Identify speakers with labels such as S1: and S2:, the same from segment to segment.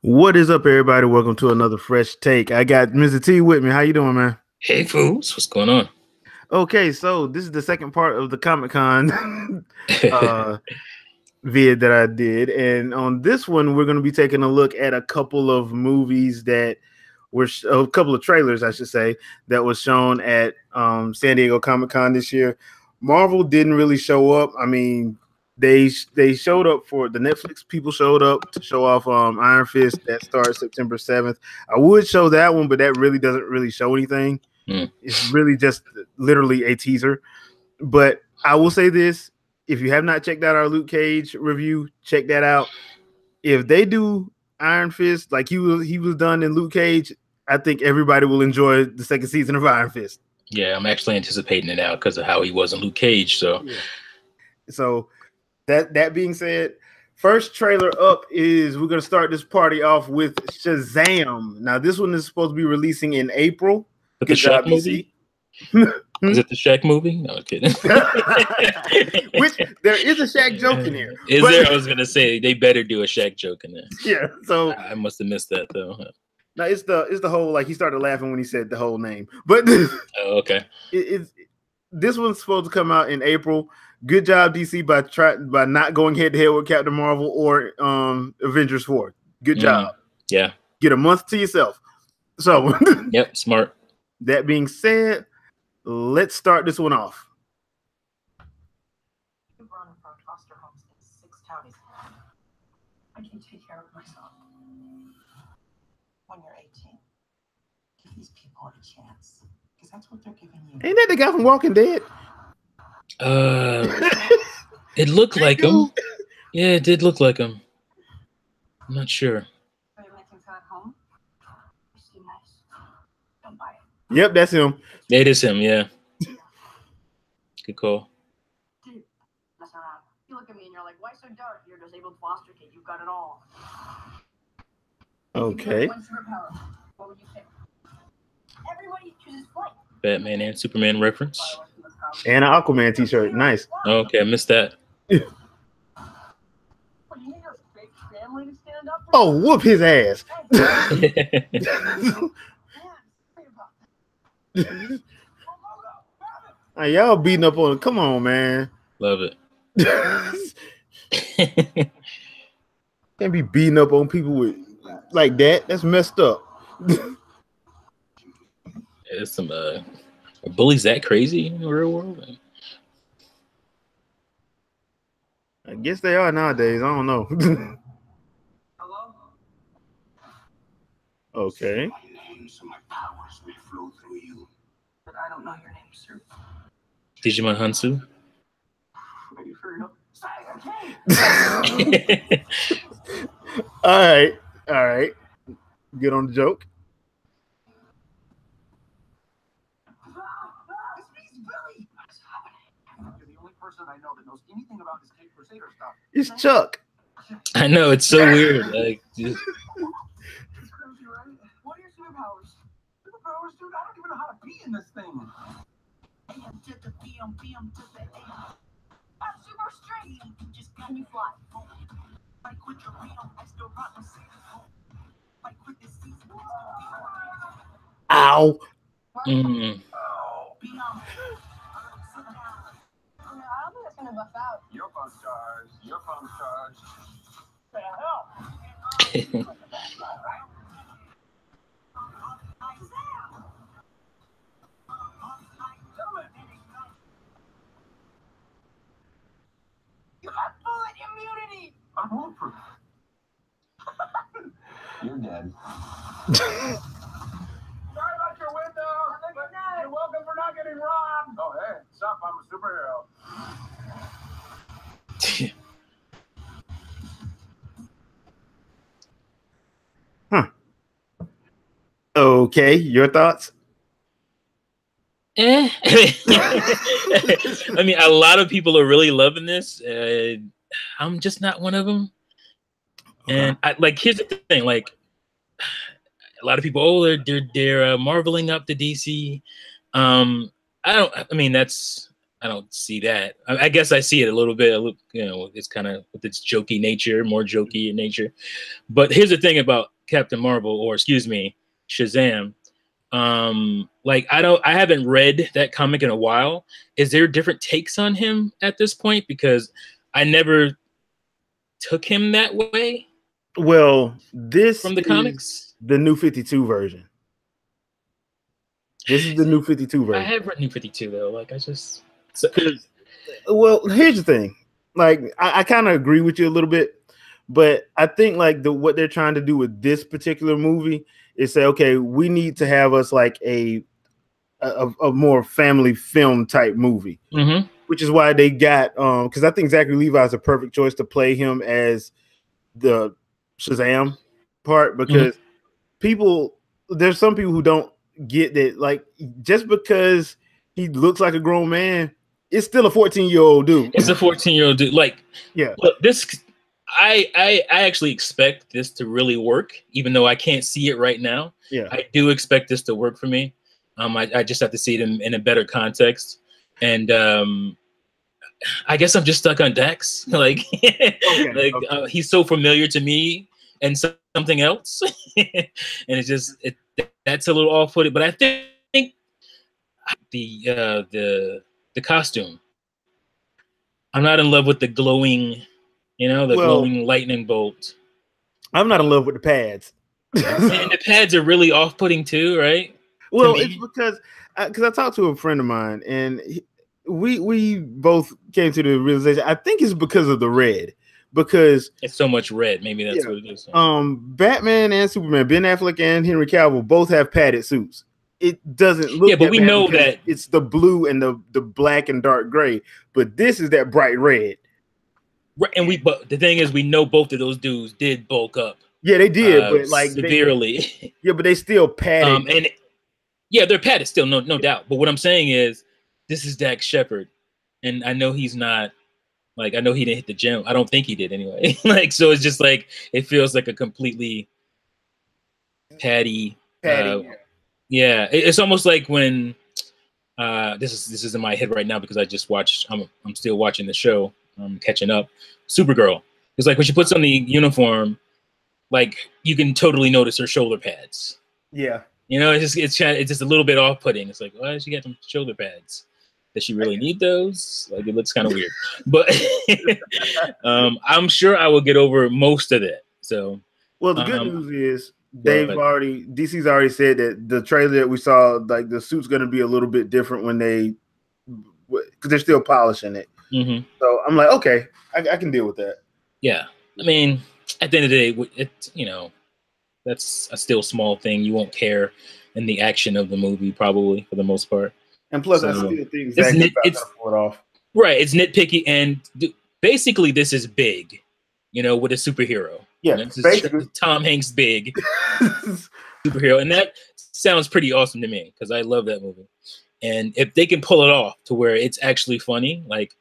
S1: What is up, everybody? Welcome to another fresh take. I got Mr. T with me. How you doing, man?
S2: Hey, fools, what's going on?
S1: Okay, so this is the second part of the Comic Con uh, vid that I did, and on this one, we're going to be taking a look at a couple of movies that were a couple of trailers, I should say, that was shown at San Diego Comic Con this year. Marvel didn't really show up. I mean, they showed up for the Netflix people showed up to show off Iron Fist that starts September 7th. I would show that one, but that really doesn't really show anything.
S2: Mm.
S1: It's really just literally a teaser. But I will say this: if you have not checked out our Luke Cage review, check that out. If they do Iron Fist like he was done in Luke Cage, I think everybody will enjoy the second season of Iron Fist.
S2: Yeah, I'm actually anticipating it now because of how he was in Luke Cage. So,
S1: So that being said, first trailer up is we're gonna start this party off with Shazam. Now this one is supposed to be releasing in April.
S2: but
S1: Good
S2: the
S1: job,
S2: Shaq movie? Is it the Shaq movie? No, I'm kidding.
S1: Which there is a Shaq joke in here.
S2: Is there? I was gonna say they better do a Shaq joke in there.
S1: Yeah. So
S2: I must have missed that though.
S1: now it's the whole like he started laughing when he said the whole name, but
S2: Oh, okay.
S1: This one's supposed to come out in April. Good job, DC, by not going head to head with Captain Marvel or Avengers 4. Good job.
S2: Yeah.
S1: Get a month to yourself. So
S2: Yep, smart.
S1: That being said, let's start this one off.
S3: Run from foster homes in 6 counties. I can take care of myself. When you're 18, give these people a chance, because that's what they're giving you.
S1: Ain't that the guy from Walking Dead?
S2: It looked like him. Yeah, it did look like him. I'm not sure.
S3: Don't buy it.
S1: Yep, that's him.
S2: It is him, yeah. Good call.
S3: Dude, mess around. You look at me and you're like, why so dark? You're a disabled foster kid. You've got it all.
S1: Okay.
S3: One superpower. What would you pick? Everybody chooses flight.
S2: Batman and Superman reference.
S1: And an Aquaman t-shirt. Nice.
S2: Okay, I missed that.
S1: Oh, whoop his ass. Hey, y'all beating up on it. Come on, man.
S2: Love it.
S1: Can't be beating up on people with like that. That's messed up.
S2: There's some are bullies that crazy in the real world?
S1: I guess they are nowadays. I don't know.
S3: Hello?
S1: Okay.
S4: So my powers may flow through you.
S3: But I don't know your name, sir.
S2: Digimon Hansu.
S3: Are you for real?
S1: All right. Get on the joke.
S4: You're the only person I know that knows anything about this Cape Crusader stuff.
S1: It's Chuck.
S2: I know, it's so weird. Like, just...
S4: What are your superpowers? Superpowers, dude? I don't even know how to be in this thing.
S3: AM to the PM, PM to the AM. I'm super straight. Just can you fly? Fight quick your real. I still rock the same. Fight quick this season.
S1: Ow.
S2: Mm.
S3: I don't think that's gonna buff out.
S4: Your phone's charged. Your phone's charged.
S3: What the hell? You got bullet immunity.
S4: I'm bulletproof. You're dead. Sorry about your window. You're welcome for not getting robbed. Oh, hey, what's up? I'm a superhero.
S1: Okay, your thoughts?
S2: I mean, a lot of people are really loving this. I'm just not one of them. And here's the thing: like, a lot of people, they're marveling up the DC. I mean, that's I don't see that. I guess I see it a little bit. You know, it's kind of with its jokey nature, more jokey in nature. But here's the thing about Captain Marvel, or excuse me, Shazam. Like I haven't read that comic in a while. Is there different takes on him at this point? Because I never took him that way.
S1: Well, this
S2: from the comics,
S1: the New 52 version. This is the New 52 version.
S2: I have read New 52 though. Like I just.
S1: Well, here's the thing. Like I kind of agree with you a little bit, but I think like what they're trying to do with this particular movie is say, okay, we need to have us like a more family film type movie, which is why they got because I think Zachary Levi is a perfect choice to play him as the Shazam part, because there's some people who don't get that, like, just because he looks like a grown man, it's still a 14-year-old dude.
S2: It's a 14-year-old dude. Like,
S1: yeah.
S2: Look, this I actually expect this to really work, even though I can't see it right now.
S1: Yeah.
S2: I do expect this to work for me. I just have to see it in a better context. And I guess I'm just stuck on Dex. Like, he's so familiar to me and something else. And it's just that's a little off-putting. But I think the costume. I'm not in love with the glowing, glowing lightning bolt.
S1: I'm not in love with the pads.
S2: And the pads are really off-putting too, right?
S1: Well, it's because I talked to a friend of mine, and we both came to the realization. I think it's because of the red, because
S2: it's so much red. Maybe that's what it is.
S1: Batman and Superman, Ben Affleck and Henry Cavill both have padded suits. It doesn't look.
S2: Yeah, but we know that
S1: it's the blue and the black and dark gray. But this is that bright red.
S2: Right, and but the thing is, we know both of those dudes did bulk up.
S1: Yeah, they did, but like
S2: severely.
S1: But they still padded.
S2: And yeah, they're padded still, no doubt. But what I'm saying is, this is Dax Shepard, and I know he's not. Like, I know he didn't hit the gym. I don't think he did anyway. Like, so it's just like it feels like a completely patty. Yeah, it's almost like when this is in my head right now because I just watched. I'm still watching the show. I'm catching up. Supergirl. It's like when she puts on the uniform, like you can totally notice her shoulder pads.
S1: Yeah,
S2: it's just a little bit off-putting. It's like, why does she get some shoulder pads? Does she really need those? Like, it looks kind of weird. But I'm sure I will get over most of that. So,
S1: well, the good news is. DC's already said that the trailer that we saw, like the suit's going to be a little bit different because they're still polishing it. So I'm like, okay, I can deal with that.
S2: Yeah, I mean, at the end of the day, that's a still small thing. You won't care in the action of the movie, probably for the most part.
S1: And plus, I still think exactly it's pull it off.
S2: Right, it's nitpicky, and basically, this is big, with a superhero.
S1: Yeah,
S2: basically Tom Hanks big superhero, and that sounds pretty awesome to me because I love that movie. And if they can pull it off to where it's actually funny, like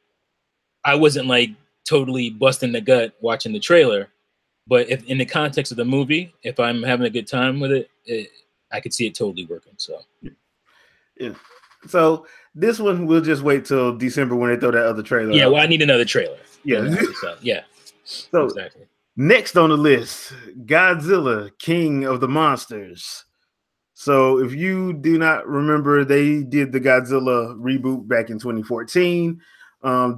S2: I wasn't like totally busting the gut watching the trailer, but if in the context of the movie, if I'm having a good time with it, I could see it totally working. So
S1: yeah. So this one we'll just wait till December when they throw that other trailer.
S2: Yeah, well, I need another trailer.
S1: Yeah,
S2: yeah.
S1: So exactly. Next on the list, Godzilla, King of the Monsters. So if you do not remember, they did the Godzilla reboot back in 2014.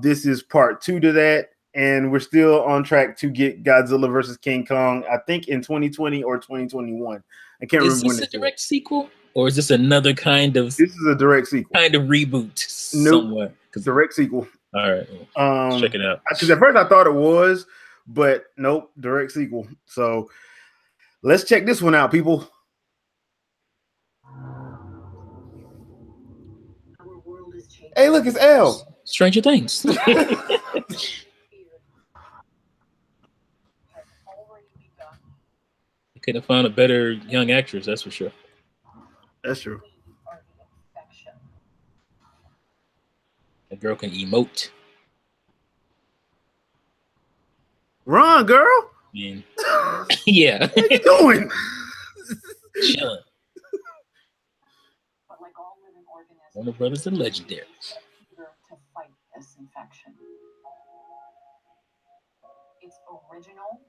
S1: This is part 2 to that, and we're still on track to get Godzilla versus King Kong, I think in 2020 or 2021. I can't remember when.
S2: Is this a direct sequel, or is this another kind of?
S1: This is a direct sequel.
S2: Kind of reboot somewhere.
S1: Direct sequel.
S2: All right. Check it out.
S1: Because at first I thought it was. But nope, direct sequel. So let's check this one out, people. Hey, look, it's Elle.
S2: Stranger Things. You could have found a better young actress, that's for sure.
S1: That's true.
S2: That girl can emote.
S1: Run, girl.
S2: Man. Yeah.
S1: What are you doing?
S2: Chilling. Warner Brothers are legendary.
S3: perfection. Its original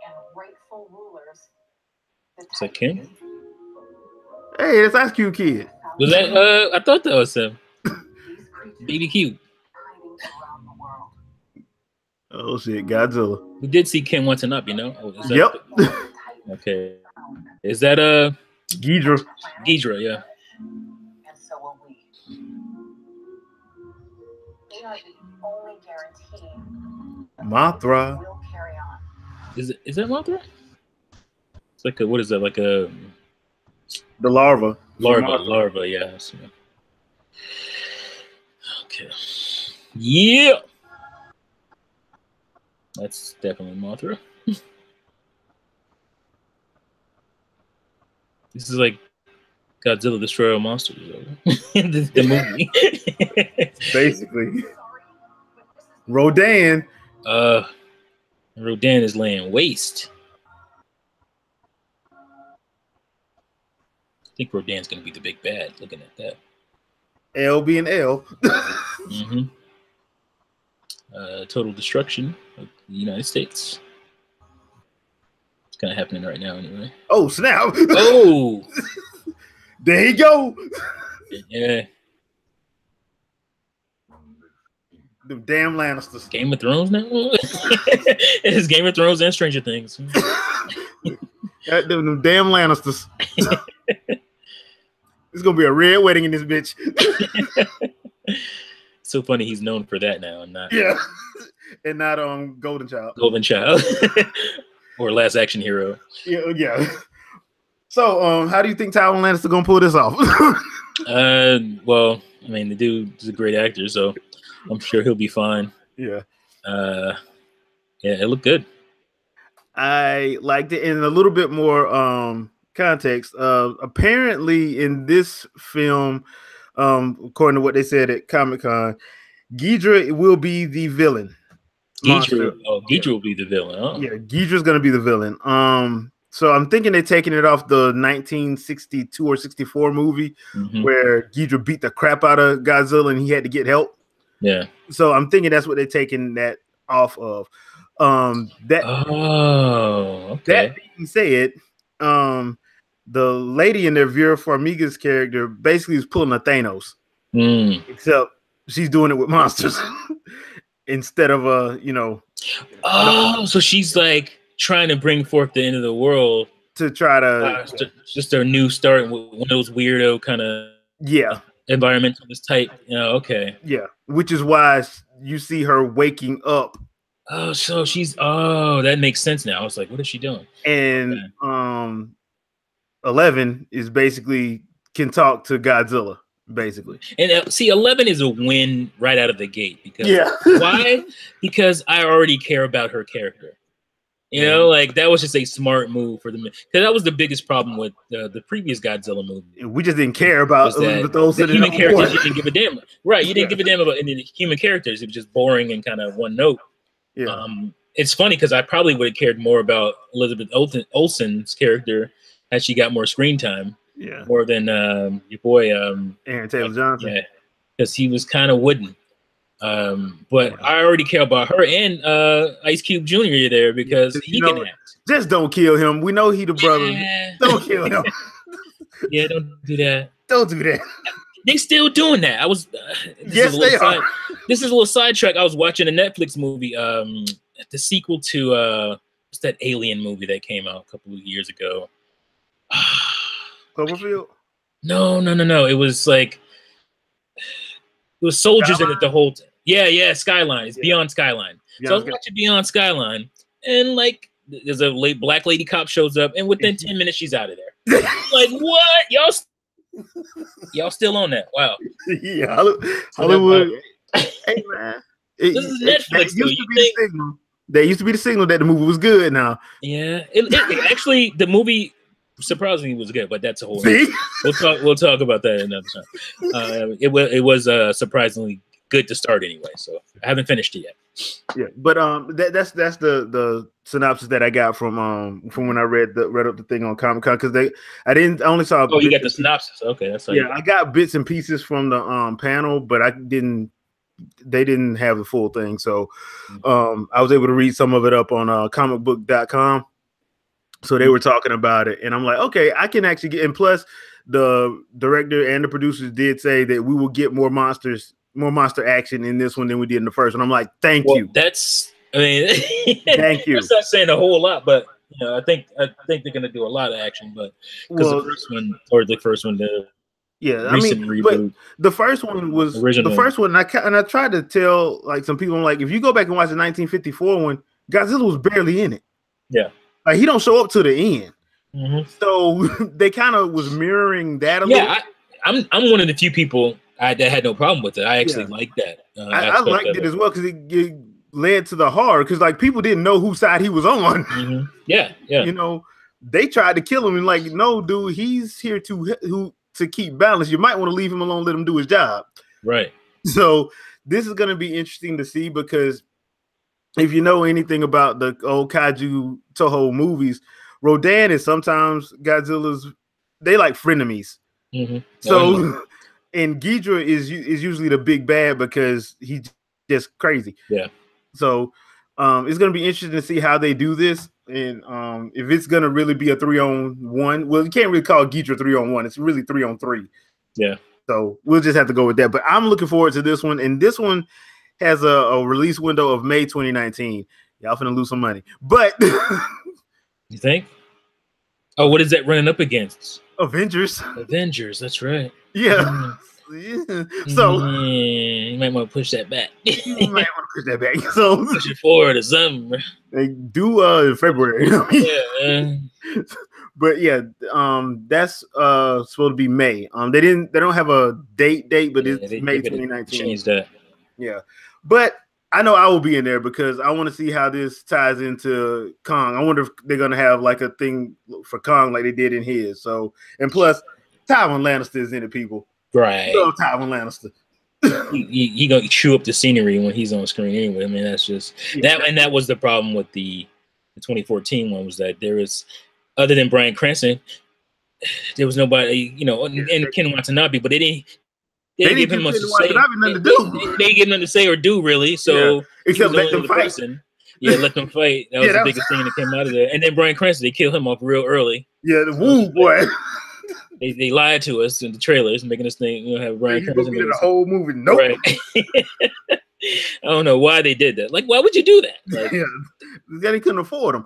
S3: and rightful rulers.
S2: Is that Kim?
S1: Hey, that's Ice Cube Kid.
S2: Was that? I thought that was him. BBQ.
S1: Oh shit, Godzilla.
S2: We did see Kim Watanabe, you know? Oh, is that,
S1: Yep.
S2: Okay. Is that
S1: Ghidra.
S2: Ghidra? Yeah.
S3: And so will we. They are the only guarantee
S1: Mothra.
S3: we'll carry on.
S2: Is that Mothra? It's like a, what is that? Like a
S1: The larva.
S2: larva. Yeah. Okay. Yeah. That's definitely Mothra. This is like Godzilla Destroyer of Monsters, the movie.
S1: Basically. Rodan.
S2: Rodan is laying waste. I think Rodan's gonna be the big bad. Looking at that.
S1: L being L.
S2: Mm-hmm. Total destruction of the United States. It's kind of happening right now, anyway.
S1: Oh snap!
S2: Oh,
S1: There he go.
S2: yeah.
S1: The damn Lannisters.
S2: Game of Thrones now. It's Game of Thrones and Stranger Things.
S1: Them damn Lannisters. It's gonna be a red wedding in this bitch.
S2: So funny, he's known for that now, and not
S1: Yeah. And not Golden Child.
S2: Golden Child or Last Action Hero.
S1: Yeah. So how do you think Tywin Lannister gonna pull this off?
S2: Well, I mean, the dude is a great actor, so I'm sure he'll be fine.
S1: Yeah.
S2: Yeah, it looked good.
S1: I liked it. In a little bit more context, apparently in this film, according to what they said at Comic-Con, Ghidra will be the villain.
S2: Ghidra will be the villain. Oh.
S1: Yeah, Ghidra's gonna be the villain. So I'm thinking they're taking it off the 1962 or 64 movie where Ghidra beat the crap out of Godzilla and he had to get help.
S2: Yeah.
S1: So I'm thinking that's what they're taking that off of. That being said, the lady in there, Vera Farmiga's character, basically is pulling a Thanos, except she's doing it with monsters instead of
S2: so she's like trying to bring forth the end of the world
S1: to try to
S2: just a new start with one of those weirdo kind of environmentalist type. Okay.
S1: Yeah, which is why you see her waking up.
S2: Oh, so she's that makes sense now. I was like, what is she doing?
S1: And 11 is basically can talk to Godzilla, basically.
S2: And see, 11 is a win right out of the gate because why? Because I already care about her character. You know, like that was just a smart move for them. Because that was the biggest problem with the previous Godzilla movie.
S1: We just didn't care about
S2: the human characters. You didn't give a damn, right? You didn't give a damn about any human characters. It was just boring and kind of one note.
S1: Yeah.
S2: It's funny because I probably would have cared more about Elizabeth Olsen's character had she got more screen time.
S1: Yeah.
S2: More than your boy
S1: Aaron Taylor Johnson.
S2: Yeah, because he was kind of wooden. But I already care about her and Ice Cube Jr. there because he can act.
S1: Just don't kill him. We know he the brother. Don't kill him.
S2: Yeah, don't do that.
S1: Don't do that.
S2: They still doing that. I was.
S1: Yes, they are.
S2: This is a little sidetrack. I was watching a Netflix movie, the sequel to what's that Alien movie that came out a couple of years ago?
S1: Cloverfield?
S2: No. It was like soldiers in it the whole time. Yeah, Skyline. It's Beyond Skyline. So I was watching Beyond Skyline, and like there's a black lady cop shows up, and within 10 minutes she's out of there. Like what? Y'all still on that? Wow.
S1: Yeah, Hollywood. Hey man,
S2: this is Netflix.
S1: That used to be the signal that the movie was good. Now,
S2: yeah, it actually the movie surprisingly was good, but that's a whole. We'll talk about that another time. It was surprisingly good to start anyway, so I haven't finished it yet.
S1: Yeah, but that's the synopsis that I got from when I read up the thing on Comic-Con because I only saw.
S2: Oh, you got the synopsis. Okay, that's
S1: I got bits and pieces from the panel, but I didn't they didn't have the full thing. So I was able to read some of it up on comicbook.com. So they were talking about it, and I'm like, okay, I can actually get. And plus, the director and the producers did say that we will get more monster action in this one than we did in the first one. I'm like, thank you.
S2: That's, I mean,
S1: thank you.
S2: That's not saying a whole lot, but you know, I think they're gonna do a lot of action, but because the first one, the recent reboot.
S1: But the first one was original. The first one. And I tried to tell like some people, I'm like, if you go back and watch the 1954 one, Godzilla was barely in it.
S2: Yeah,
S1: like he don't show up to the end. Mm-hmm. So they kind of was mirroring that a little.
S2: Yeah, I'm one of the few people that had no problem with it. I actually liked that.
S1: I liked it as well because it led to the horror because like people didn't know whose side he was on.
S2: Mm-hmm. Yeah, yeah.
S1: You know, they tried to kill him and like, no, dude, he's here to keep balance. You might want to leave him alone, let him do his job.
S2: Right.
S1: So this is going to be interesting to see because if you know anything about the old Kaiju Toho movies, Rodan is sometimes Godzilla's. They like frenemies. Mm-hmm. So, and Ghidorah is usually the big bad because he's just crazy.
S2: Yeah.
S1: So, it's going to be interesting to see how they do this, and if it's going to really be a 3-on-1. Well, you can't really call Ghidorah 3-on-1. It's really 3-on-3.
S2: Yeah.
S1: So we'll just have to go with that. But I'm looking forward to this one, and this one has a release window of May 2019. Y'all finna lose some money, but.
S2: You think? Oh, what is that running up against?
S1: Avengers.
S2: That's right.
S1: Yeah. So
S2: you might want to push that back.
S1: So
S2: push it forward or something.
S1: They do in February.
S2: Yeah.
S1: But yeah, that's supposed to be May. They don't have a date, but it's May 2019.
S2: Change that.
S1: Yeah. But I know I will be in there because I want to see how this ties into Kong. I wonder if they're gonna have like a thing for Kong like they did in his. So, and plus, Tywin Lannister is in it, people.
S2: Right.
S1: You know Tywin Lannister.
S2: he gonna chew up the scenery when he's on screen anyway. I mean, that's just that, and that was the problem with the 2014 one was that there was, other than Bryan Cranston, there was nobody, you know, and Ken Watanabe, but they didn't give him much to say.
S1: Nothing to do.
S2: They didn't give him nothing to say or do really. So
S1: except let them fight.
S2: Yeah, let them fight. That was the biggest thing that came out of there. And then Bryan Cranston, they killed him off real early.
S1: Yeah, the woo boy.
S2: They lied to us in the trailers, making us think have Bryan Cranston in
S1: the whole movie. Nope.
S2: Right. I don't know why they did that. Like, why would you do that? Like,
S1: he couldn't afford them.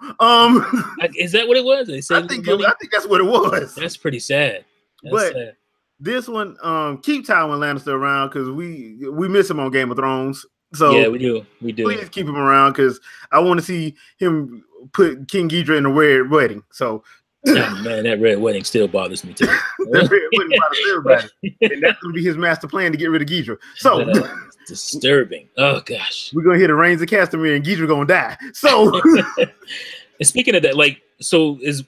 S2: Is that what it was? They said
S1: I think that's what it was.
S2: That's pretty sad.
S1: Sad. This one, keep Tywin Lannister around because we miss him on Game of Thrones. So
S2: yeah, we do.
S1: Please keep him around because I want to see him put King Ghidorah in a red wedding. So.
S2: Oh, man, that red wedding still bothers me too.
S1: That red wedding bothers everybody, and that's gonna be his master plan to get rid of Ghidorah. So
S2: disturbing. Oh gosh,
S1: we're gonna hit the Reigns of Castamere, and Ghidorah gonna die. So,
S2: and speaking of that, like,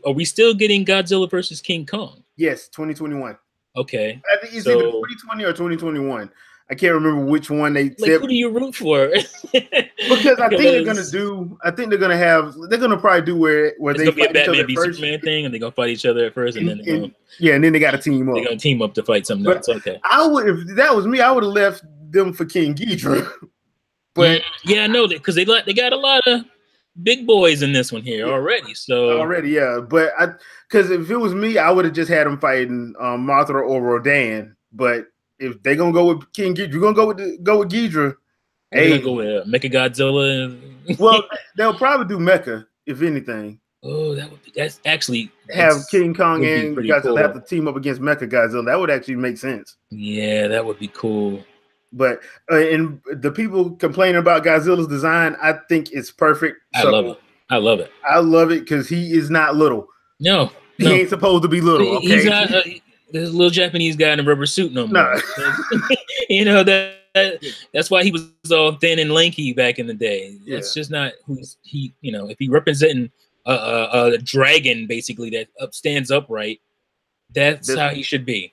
S2: are we still getting Godzilla versus King Kong?
S1: Yes, 2021.
S2: Okay,
S1: I think it's either 2020 or 2021. I can't remember which one they said.
S2: Who do you root for?
S1: Because I think they're gonna probably do where
S2: it's
S1: they
S2: gonna be a Batman v Superman thing, and they're gonna fight each other at first, and then
S1: and then they got to team up.
S2: They're gonna team up to fight something else. Okay,
S1: I would, if that was me, I would have left them for King Ghidorah. But
S2: yeah, I know that because they got a lot of big boys in this one here already. So
S1: but because if it was me, I would have just had them fighting Mothra or Rodan. But if they're gonna go with King Ghidorah, you're gonna go with Ghidorah.
S2: Hey, go with Mechagodzilla.
S1: Well, they'll probably do Mecha if anything.
S2: Oh, that's
S1: have King Kong and Godzilla have to team up against Mechagodzilla. That would actually make sense.
S2: Yeah, that would be cool.
S1: But and the people complaining about Godzilla's design, I think it's perfect.
S2: I love it. I love it
S1: because he is not little.
S2: No,
S1: he ain't supposed to be little. Okay?
S2: He's not. There's a little Japanese guy in a rubber suit no more. You know that's why he was all thin and lanky back in the day. That's just not who's he. You know, if he representing a dragon basically that stands upright, that's how he should be.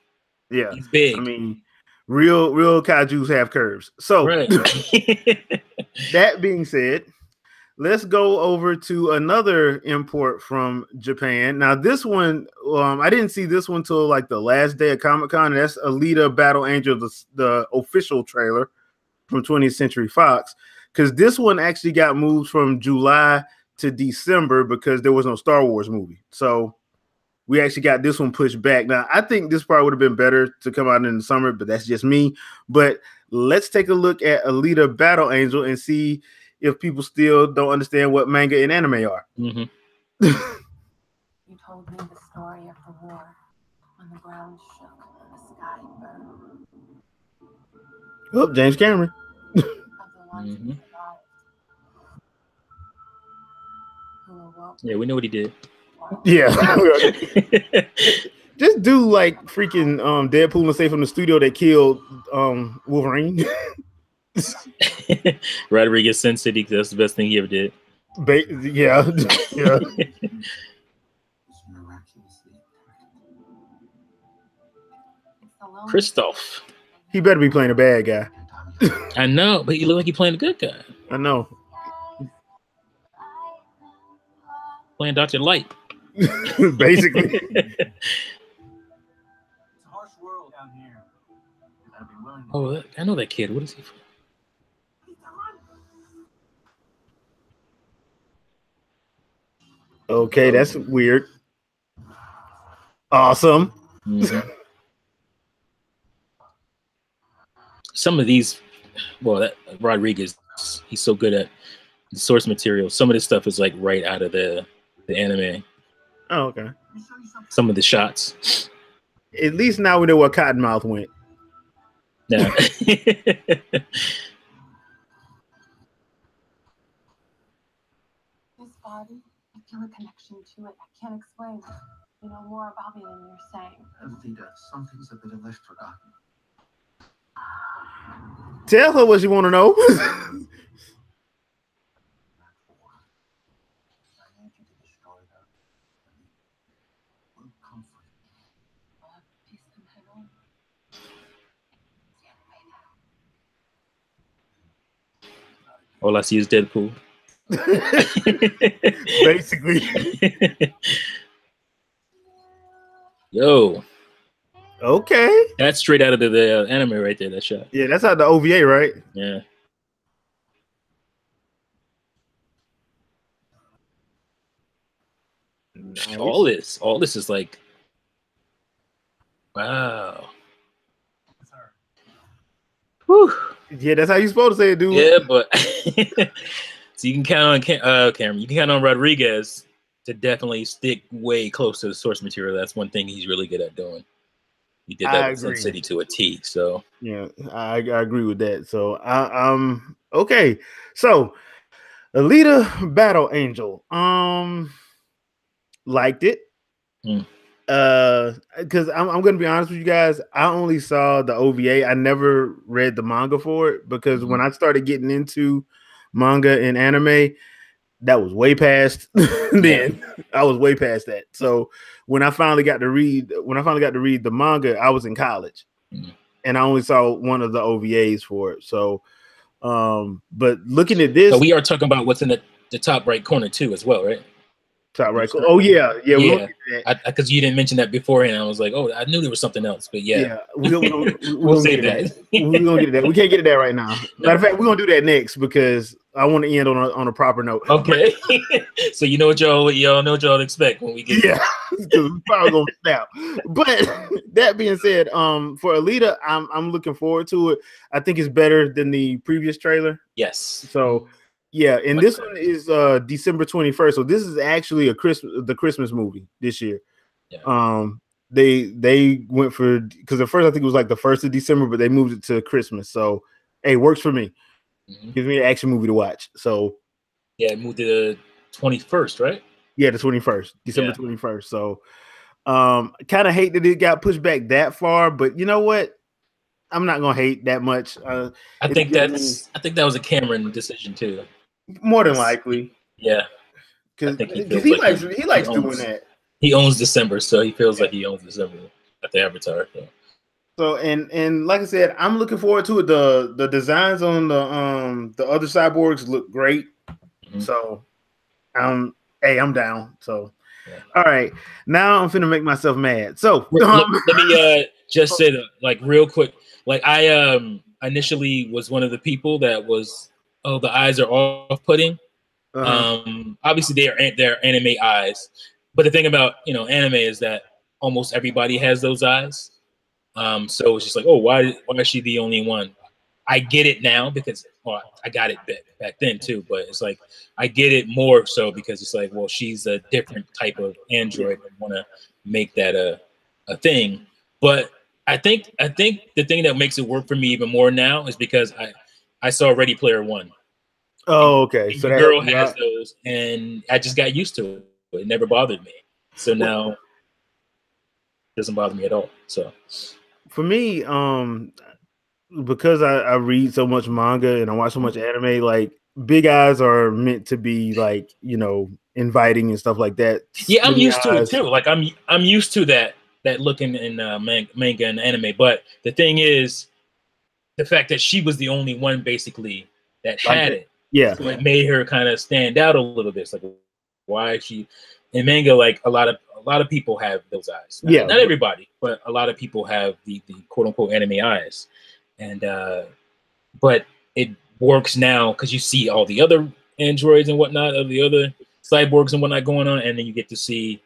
S1: Yeah,
S2: he's big.
S1: I mean, real kaijus have curves. So that being said, let's go over to another import from Japan. Now, this one, I didn't see this one till like the last day of Comic-Con. That's Alita Battle Angel, the official trailer. from 20th Century Fox, because this one actually got moved from July to December because there was no Star Wars movie. So we actually got this one pushed back. Now, I think this part would have been better to come out in the summer, but that's just me. But let's take a look at Alita Battle Angel and see if people still don't understand what manga and anime are.
S2: Mm-hmm.
S3: You told me the story of the war when the ground shook and the sky burned.
S1: Oh, James Cameron.
S3: Of the ones who survived. Who awoke.
S2: Yeah, we know what he did.
S1: Yeah. Just do like freaking Deadpool and say from the studio that killed Wolverine.
S2: Rodriguez Sin City, that's the best thing he ever did.
S1: Yeah. Yeah.
S2: Christoph.
S1: He better be playing a bad guy.
S2: I know, but he looked like he playing a good guy.
S1: I know.
S2: Playing Dr. Light.
S1: Basically.
S4: It's a harsh world down here. You gotta be willing to
S2: Oh, I know that kid. What is he from?
S1: Okay, that's weird. Awesome.
S2: Mm-hmm. Some of these, well, that Rodriguez, he's so good at the source material. Some of this stuff is like right out of the anime.
S1: Oh, okay.
S2: Some of the shots.
S1: At least now we know where Cottonmouth went.
S2: Yeah.
S3: This body, I feel a connection to it. I can't explain. You know more about me than you're saying.
S4: Alita, some things have been left forgotten.
S1: Tell her what you want to know.
S4: I need you to destroy her. Will comfort.
S2: All I see is Deadpool.
S1: Basically.
S2: Yo.
S1: Okay.
S2: That's straight out of the anime right there, that shot.
S1: Yeah, that's out the OVA, right?
S2: Yeah.
S1: Nice.
S2: All this is like, wow. Whew.
S1: Yeah, that's how you're supposed to say it, dude.
S2: Yeah, but so you can count on Cameron. You can count on Rodriguez to definitely stick way close to the source material. That's one thing he's really good at doing. He did that with Sin City to a T. So
S1: yeah, I agree with that. So okay. So Alita Battle Angel. Liked it. Because I'm gonna be honest with you guys, I only saw the OVA. I never read the manga for it because when I started getting into manga and anime, that was way past then. I was way past that. So when I finally got to read the manga, I was in college, and I only saw one of the OVAs for it. So, but looking at this,
S2: so we are talking about what's in the top right corner too, as well, right?
S1: top right. Oh yeah.
S2: Because you didn't mention that beforehand. I was like, oh, I knew there was something else, but yeah.
S1: We'll save that. We're gonna get that. We can't get it that right now. Matter of fact, we're gonna do that next because I want to end on a proper note.
S2: Okay. So you know what y'all know what y'all expect when we get
S1: because we're probably gonna snap. But that being said, for Alita, I'm looking forward to it. I think it's better than the previous trailer.
S2: Yes.
S1: So yeah, and this one is December 21st. So this is actually the Christmas movie this year. Yeah. They went for, because at first I think it was like the 1st of December, but they moved it to Christmas. So hey, works for me. Gives me an action movie to watch. So
S2: yeah, it moved to the 21st, right?
S1: Yeah, the 21st, December 21st. So kind of hate that it got pushed back that far, but you know what? I'm not gonna hate that much.
S2: I think that was a Cameron decision too.
S1: More than likely.
S2: Yeah.
S1: Because he likes doing that.
S2: He owns December, so he feels like he owns December at the Avatar. Yeah.
S1: So and like I said, I'm looking forward to it. The designs on the other cyborgs look great. So hey, I'm down. So all right. Now I'm finna make myself mad. So
S2: let me just say that, like, real quick. Like I initially was one of the people that was, oh, the eyes are off-putting. Obviously they're anime eyes, but the thing about anime is that almost everybody has those eyes. So it's just like, oh, why is she the only one? I get it now because I got it back then too, but it's like I get it more so because it's like, well, she's a different type of android. I want to make that a thing. But I think the thing that makes it work for me even more now is because I saw Ready Player One.
S1: Oh, okay.
S2: So the girl has those, and I just got used to it. It never bothered me. So now it doesn't bother me at all. So
S1: for me, because I read so much manga and I watch so much anime, like big eyes are meant to be like, inviting and stuff like that.
S2: Yeah, I'm used to it too. Like I'm used to that look in manga and anime. But the thing is, the fact that she was the only one basically that had it.
S1: Yeah,
S2: so it made her kind of stand out a little bit. It's like, why is she in manga? Like a lot of people have those eyes. Not everybody, but a lot of people have the quote unquote anime eyes. And but it works now because you see all the other androids and whatnot, of the other cyborgs and whatnot going on, and then you get to see,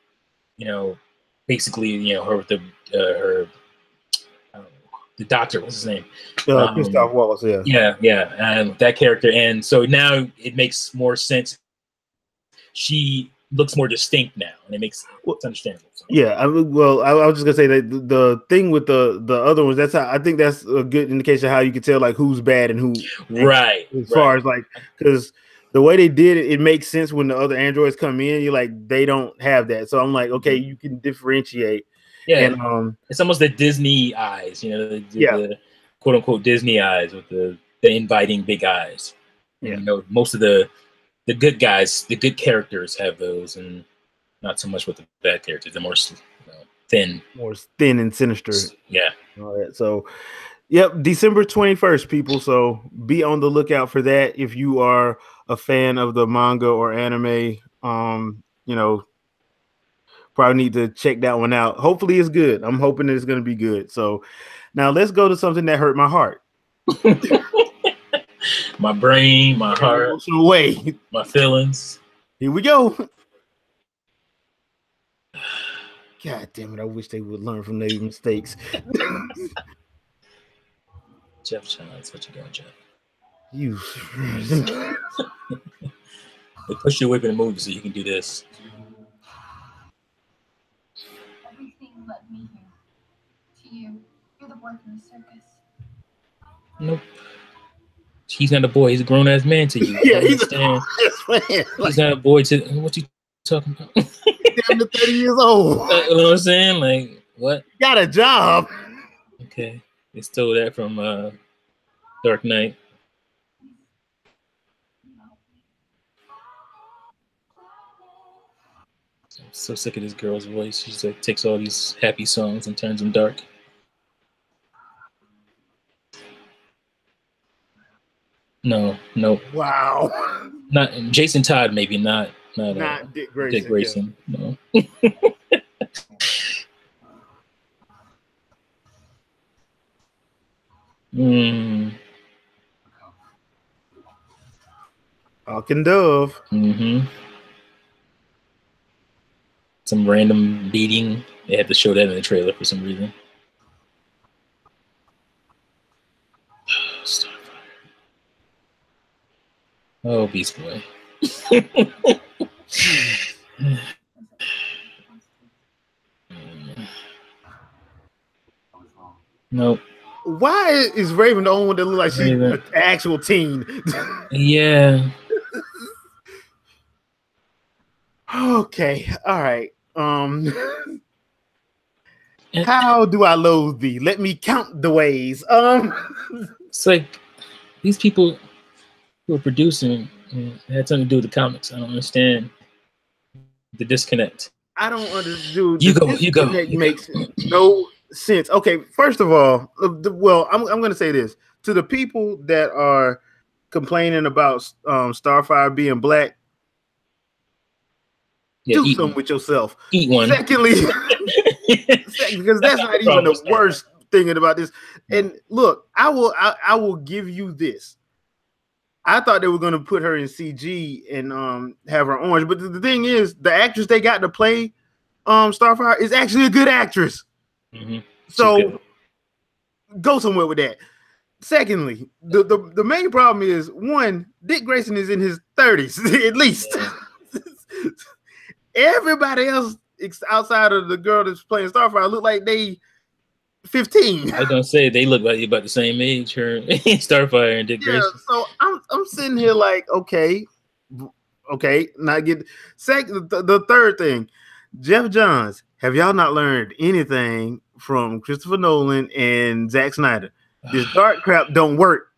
S2: basically, her with the doctor, what's his name?
S1: Christoph Waltz,
S2: yeah, and that character, and so now it makes more sense. She looks more distinct now, and it makes it's understandable. So.
S1: Yeah, I was just gonna say that the thing with the other ones, that's how I think that's a good indication of how you can tell like who's bad and who
S2: right.
S1: As far as like, because the way they did it, it makes sense when the other androids come in. You're like, they don't have that, so I'm like, okay, you can differentiate.
S2: Yeah,
S1: and,
S2: it's almost the Disney eyes, the quote unquote Disney eyes with the inviting big eyes.
S1: Yeah,
S2: most of the good guys, the good characters have those, and not so much with the bad characters. They're more thin,
S1: and sinister.
S2: Yeah.
S1: All right. So, yep, December 21st, people. So be on the lookout for that. If you are a fan of the manga or anime, probably need to check that one out. Hopefully it's good. I'm hoping it's going to be good. So now let's go to something that hurt my heart.
S2: My brain, my heart, my feelings.
S1: Here we go. God damn it! I wish they would learn from their mistakes.
S2: Jeff Childs, what you got, Jeff?
S1: You.
S2: They push you away from the movie so you can do this.
S3: Everything led me here. To you. You're the boy from the circus.
S2: Nope. He's not a boy. He's a grown ass man to you.
S1: Yeah, he's a
S2: he's not a boy to what you talking about.
S1: Damn, 30 years old.
S2: You know what I'm saying? Like what?
S1: Got a job.
S2: Okay, they stole that from Dark Knight. I'm so sick of this girl's voice. She's like takes all these happy songs and turns them dark. No.
S1: Wow.
S2: Not Jason Todd, maybe not
S1: Dick Grayson.
S2: Dick Grayson. Yeah. No.
S1: Hawk and Dove.
S2: Some random beating. They had to show that in the trailer for some reason. Starfire. Oh, Beast Boy. Nope.
S1: Why is Raven the only one that looks like she's an actual teen?
S2: Yeah.
S1: Okay. All right. How do I loathe thee? Let me count the ways.
S2: It's like these people who are producing had something to do with the comics. I don't understand the disconnect.
S1: I don't understand.
S2: You go.
S1: Makes no sense. Okay, first of all, well, I'm going to say this to the people that are complaining about Starfire being black.
S2: Yeah,
S1: do something with yourself.
S2: Eat one.
S1: Secondly, because that's not even the worst thinking about this. And look, I will give you this. I thought they were gonna put her in CG and have her orange, but the thing is, the actress they got to play Starfire is actually a good actress.
S2: Mm-hmm.
S1: So go somewhere with that. Secondly, the main problem is, one, Dick Grayson is in his 30s at least. Everybody else outside of the girl that's playing Starfire look like they 15.
S2: I was gonna say they look like about the same age, her Starfire and Dick Grayson.
S1: So I'm sitting here like, okay, not get the third thing. Jeff Johns, have y'all not learned anything from Christopher Nolan and Zack Snyder? This dark crap don't work.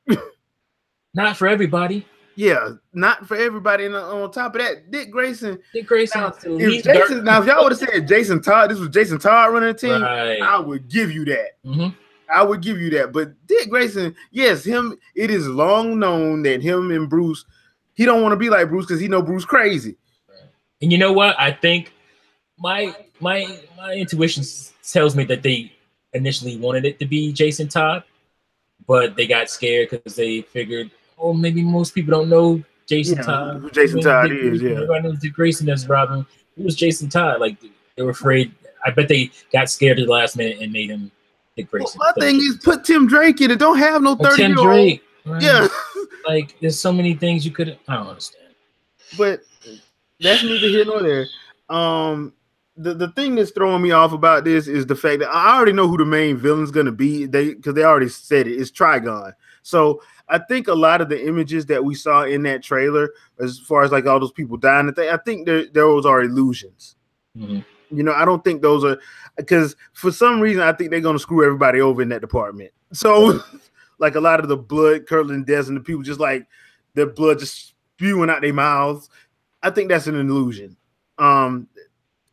S2: Not for everybody.
S1: Yeah, not for everybody. And on top of that, Dick Grayson.
S2: Dick Grayson.
S1: Now, if y'all would have said Jason Todd, this was Jason Todd running the team, right, I would give you that.
S2: Mm-hmm.
S1: I would give you that. But Dick Grayson, yes, him. It is long known that him and Bruce, he don't want to be like Bruce because he know Bruce crazy.
S2: And you know what? I think my intuition tells me that they initially wanted it to be Jason Todd, but they got scared because they figured, oh, maybe most people don't know Jason Todd.
S1: Who Jason Todd is, yeah.
S2: Everybody knows Dick Grayson as Robin. It was Jason Todd. Like, they were afraid. I bet they got scared at the last minute and made him Dick Grayson.
S1: Well, my thing is, put Tim Drake in it. Don't have no 30-year-old.
S2: Tim Drake. Right?
S1: Yeah.
S2: Like, there's so many things you could. I don't understand.
S1: But that's neither here nor there. The thing that's throwing me off about this is the fact that I already know who the main villain's gonna be. Because they already said it. It's Trigon. So I think a lot of the images that we saw in that trailer, as far as like all those people dying, I think those are illusions.
S2: Mm-hmm.
S1: You know, I don't think those are, because for some reason I think they're gonna screw everybody over in that department. So like a lot of the blood curdling deaths and the people just like their blood just spewing out their mouths, I think that's an illusion.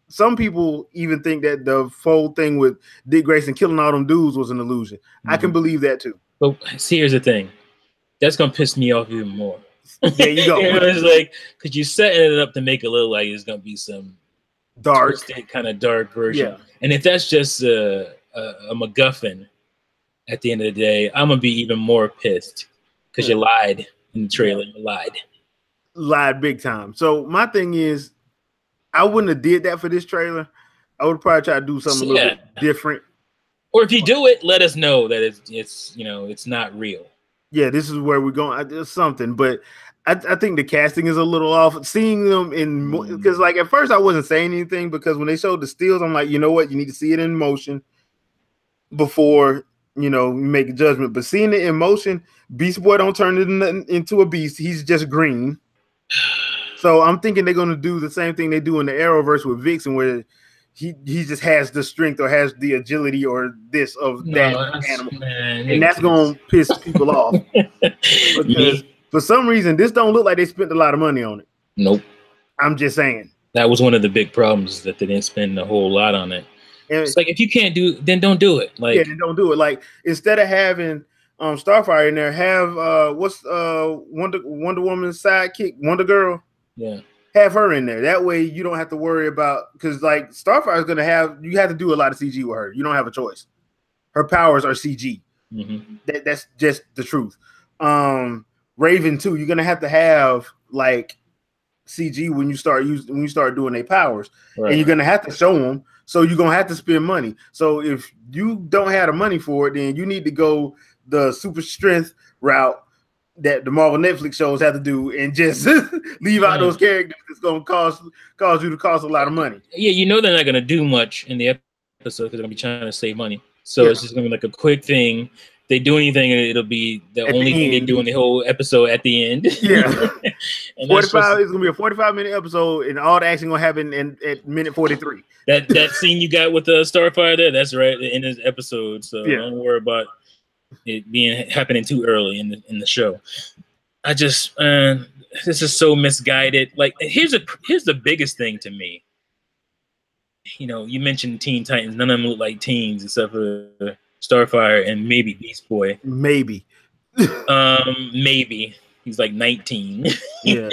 S1: Some people even think that the whole thing with Dick Grayson killing all them dudes was an illusion. Mm-hmm. I can believe that too.
S2: But here's the thing. That's going to piss me off even more.
S1: There you go.
S2: It's like, because you setting it up to make it look like it's going to be some
S1: dark,
S2: kind of dark version.
S1: Yeah.
S2: And if that's just a MacGuffin at the end of the day, I'm going to be even more pissed because you lied in the trailer. You lied big time. So my thing is, I wouldn't have did that for this trailer. I would probably try to do something a little bit different. Or if you do it, let us know that it's not real.
S1: Yeah, this is where we're going. There's something, but I think the casting is a little off. Seeing them in, because like at first I wasn't saying anything because when they showed the stills, I'm like, you know what, you need to see it in motion before you make a judgment. But seeing it in motion, Beast Boy don't turn it into a beast. He's just green. So I'm thinking they're going to do the same thing they do in the Arrowverse with Vixen, where he just has the strength or has the agility or this of that animal. And that's going to piss people off. Because for some reason, this don't look like they spent a lot of money on it.
S2: Nope.
S1: I'm just saying.
S2: That was one of the big problems, that they didn't spend a whole lot on it. And it's like, if you can't do, then don't do it. Like,
S1: then don't do it. Like, instead of having Starfire in there, have Wonder Woman's sidekick, Wonder Girl.
S2: Yeah.
S1: Have her in there. That way you don't have to worry about, because like Starfire is going to have to do a lot of CG with her. You don't have a choice. Her powers are CG.
S2: Mm-hmm.
S1: That's just the truth. Raven too. You're going to have like CG when you start doing their powers, right. And you're going to have to show them. So you're going to have to spend money. So if you don't have the money for it, then you need to go the super strength route that the Marvel Netflix shows have to do, and just leave out those characters. It's going to cause you to cost a lot of money.
S2: Yeah, they're not going to do much in the episode because they're going to be trying to save money. So it's just going to be like a quick thing. If they do anything, it'll be the only thing they do in the whole episode at the end.
S1: Yeah. 45. It's going to be a 45-minute episode, and all the action going to happen at minute 43.
S2: That scene you got with the Starfire there, that's right in this episode. So don't worry about it happening too early in the show. I just this is so misguided. Like, here's the biggest thing to me. You mentioned Teen Titans. None of them look like teens except for Starfire and maybe Beast Boy.
S1: Maybe
S2: he's like 19.
S1: Yeah.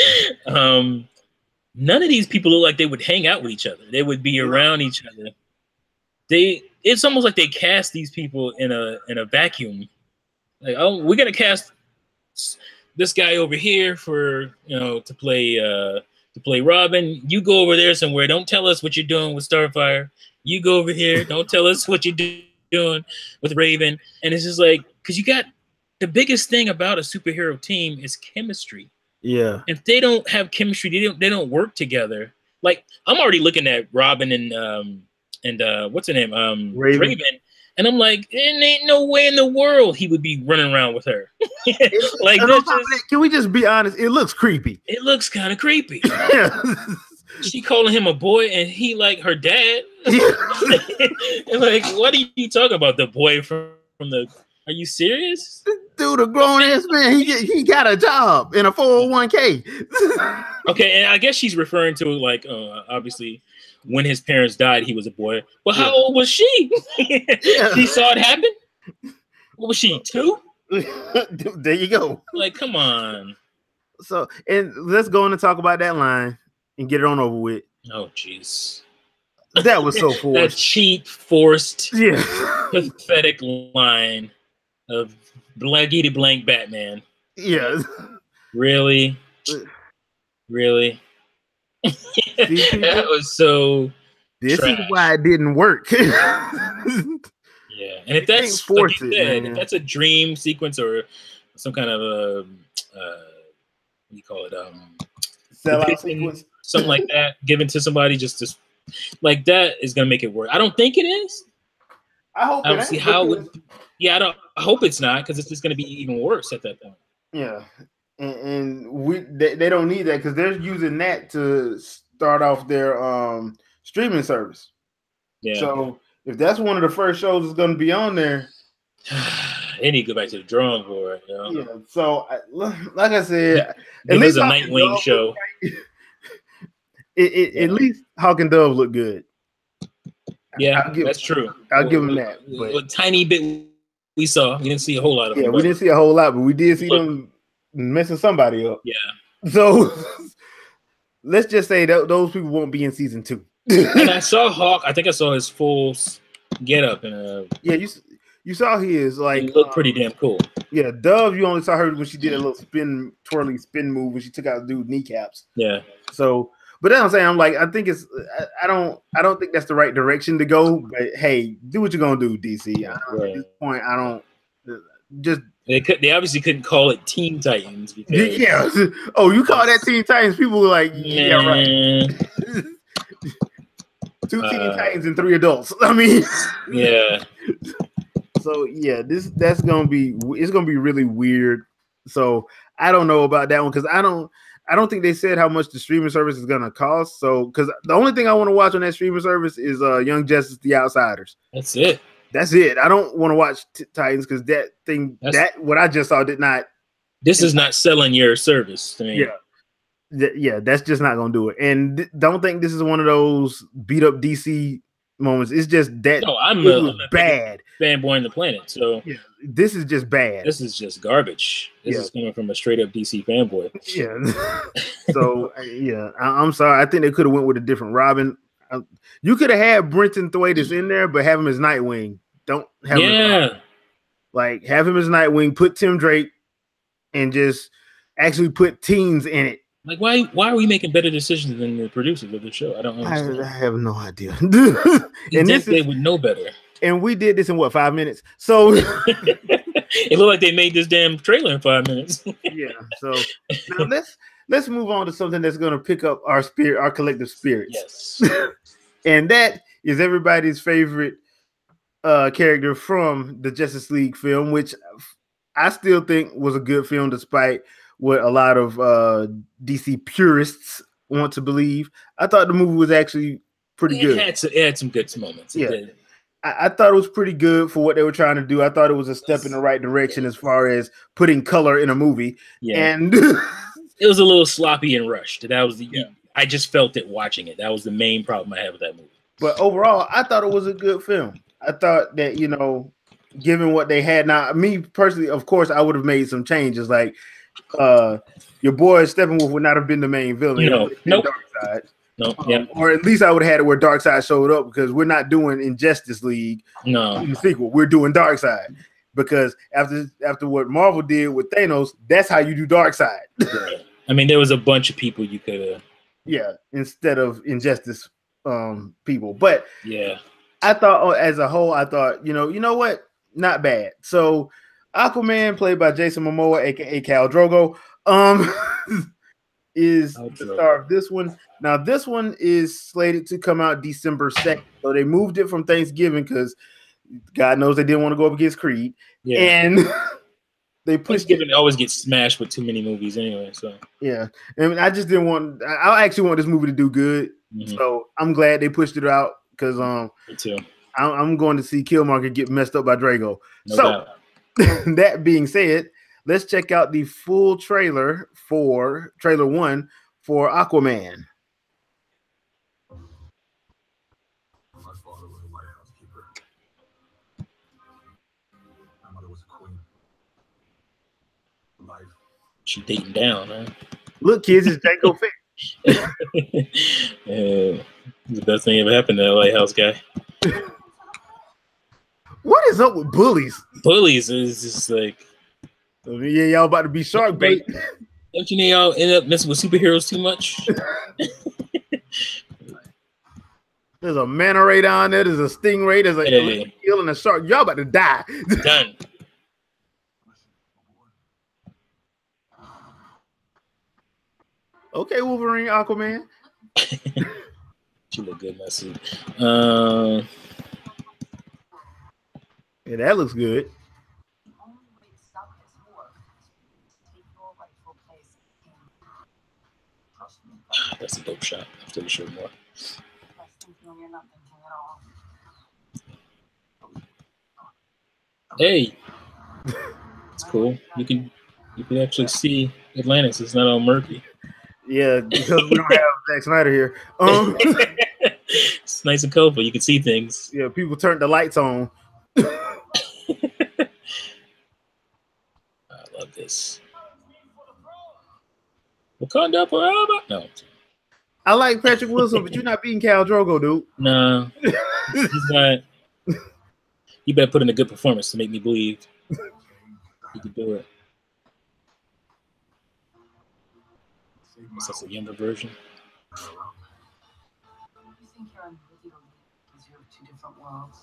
S2: None of these people look like they would hang out with each other. They would be around each other. it's almost like they cast these people in a vacuum. Like, oh, we're gonna cast this guy over here for to play Robin. You go over there somewhere. Don't tell us what you're doing with Starfire. You go over here. Don't tell us what you're doing with Raven. And it's just like, because you got the biggest thing about a superhero team is chemistry.
S1: Yeah.
S2: If they don't have chemistry, they don't work together. Like, I'm already looking at Robin and what's her name? Raven. And I'm like, there ain't no way in the world he would be running around with her. Like,
S1: can we just be honest? It looks creepy.
S2: It looks kind of creepy. She calling him a boy, and he like her dad. And like, what are you talking about? The boy from the? Are you serious?
S1: Dude, a grown ass man. He got a job in a 401k.
S2: Okay, and I guess she's referring to like obviously when his parents died, he was a boy. But how old was she? She saw it happen. What was she, 2?
S1: There you go.
S2: Like, come on.
S1: So, and let's go on and talk about that line and get it on over with.
S2: Oh, jeez.
S1: That was so forced.
S2: That cheap, forced,
S1: yeah,
S2: pathetic line of blankety blank Batman.
S1: Yeah.
S2: Really? Really? That was so.
S1: This
S2: trash.
S1: is why it didn't work.
S2: Yeah, and if that's like you said, if that's a dream sequence or some kind of a what do you call it?
S1: Sellout sequence,
S2: something like that, given to somebody just to like that is gonna make it work. I don't think it is.
S1: I hope.
S2: I don't see how it would. Yeah, I hope it's not, because it's just gonna be even worse at that point.
S1: Yeah. And they don't need that because they're using that to start off their streaming service.
S2: Yeah.
S1: So if that's one of the first shows that's going to be on there,
S2: they need to go back to the drawing board. You know?
S1: Yeah. So like I said,
S2: at least a Nightwing show.
S1: At least Hawk and Dove look good.
S2: Yeah, that's true.
S1: I'll give them that.
S2: But a tiny bit we saw. We didn't see a whole lot of them.
S1: Yeah, we didn't see a whole lot, but we did see them messing somebody up.
S2: Yeah.
S1: So let's just say that those people won't be in season 2.
S2: And I saw Hawk. I think I saw his full get up in
S1: yeah, you saw his like.
S2: He looked pretty damn cool.
S1: Yeah, Dove. You only saw her when she did a little twirly spin move when she took out the dude's kneecaps.
S2: Yeah.
S1: So, but that's what I'm saying. I'm like, I think it's. I don't think that's the right direction to go. But hey, do what you're gonna do, DC. At this point, I don't just.
S2: They obviously couldn't call it Teen Titans because
S1: yeah. Oh, you call that Teen Titans? People were like, yeah, right. 2 Teen Titans and 3 adults. I mean,
S2: yeah.
S1: So yeah, it's gonna be really weird. So I don't know about that one because I don't think they said how much the streaming service is gonna cost. So because the only thing I want to watch on that streaming service is Young Justice: The Outsiders.
S2: That's it.
S1: That's it. I don't want to watch Titans because what I just saw did not.
S2: This is not selling your service to me.
S1: Yeah. Yeah, that's just not gonna do it. And don't think this is one of those beat up DC moments. It's just that
S2: no, I'm a
S1: bad
S2: fanboy on the planet. So
S1: yeah, this is just bad.
S2: This is just garbage. This is coming from a straight up DC fanboy.
S1: Yeah. So yeah, I'm sorry. I think they could have went with a different Robin. You could have had Brenton Thwaites in there, but have him as Nightwing. Don't have him have him as Nightwing. Put Tim Drake, and just actually put teens in it.
S2: Like, why are we making better decisions than the producers of the show? I don't understand.
S1: I have no idea.
S2: And they would know better.
S1: And we did this in what, 5 minutes? So
S2: it looked like they made this damn trailer in 5 minutes.
S1: Yeah. So now let's move on to something that's going to pick up our spirit, our collective spirits.
S2: Yes.
S1: And that is everybody's favorite character from the Justice League film, which I still think was a good film, despite what a lot of DC purists want to believe. I thought the movie was actually pretty good.
S2: It had some good moments.
S1: Yeah. I thought it was pretty good for what they were trying to do. I thought it was a step in the right direction as far as putting color in a movie.
S2: Yeah.
S1: And
S2: it was a little sloppy and rushed. That was I just felt it watching it. That was the main problem I had with that movie.
S1: But overall, I thought it was a good film. I thought that, given what they had now, me personally, of course, I would have made some changes. Like your boy Steppenwolf would not have been the main villain.
S2: Nope. No, yeah.
S1: Or at least I would have had it where Darkseid showed up, because we're not doing Injustice League
S2: No.
S1: in the sequel. We're doing Darkseid, because after what Marvel did with Thanos, that's how you do Darkseid.
S2: Yeah. I mean, there was a bunch of people you could have.
S1: Yeah, instead of Injustice people. But
S2: Yeah,
S1: I thought, as a whole, I thought, you know what? Not bad. So Aquaman, played by Jason Momoa, aka Khal Drogo, is the star of this one. Now, this one is slated to come out December 2nd. So they moved it from Thanksgiving because God knows they didn't want to go up against Creed.
S2: yeah.
S1: And they pushed it.
S2: Thanksgiving always gets smashed with too many movies anyway. So
S1: Yeah. And I just didn't want, I actually want this movie to do good.
S2: Mhm.
S1: So I'm glad they pushed it out, because
S2: me too.
S1: I'm going to see Killmonger get messed up by Drago.
S2: No
S1: So
S2: doubt.
S1: that being said, let's check out the full trailer for trailer 1 for Aquaman.
S4: My father was a lighthouse keeper. My mother was a queen. Life.
S2: She dating down, huh?
S1: Look, kids, it's Django Fett.
S2: The best thing ever happened to that lighthouse guy.
S1: What is up with bullies?
S2: Bullies is just like,
S1: Yeah, y'all about to be shark bait.
S2: don't you know y'all end up messing with superheroes too much?
S1: There's a manta ray down there. There's a stingray. There's a
S2: Yeah.
S1: eel and a shark. Y'all about to die.
S2: Done.
S1: Okay, Wolverine, Aquaman.
S2: She look good in that suit.
S1: Yeah, that looks good.
S3: The only way to stop this war is to take your rightful place in. Trust me.
S2: That's a dope shot. I'll take a short more.
S3: That's thinking when you're not thinking at all.
S2: Hey, it's cool. You can actually see Atlantis. It's not all murky.
S1: Yeah, because we don't have Zack Snyder here.
S2: It's nice and colorful. You can see things.
S1: Yeah, people turned the lights on.
S2: I love this. Wakanda forever. No,
S1: I like Patrick Wilson, but you're not beating Khal Drogo, dude.
S2: no, he's not. You better put in a good performance to make me believe you can do it. Is that a younger version?
S3: You think you're individual because you have two different worlds.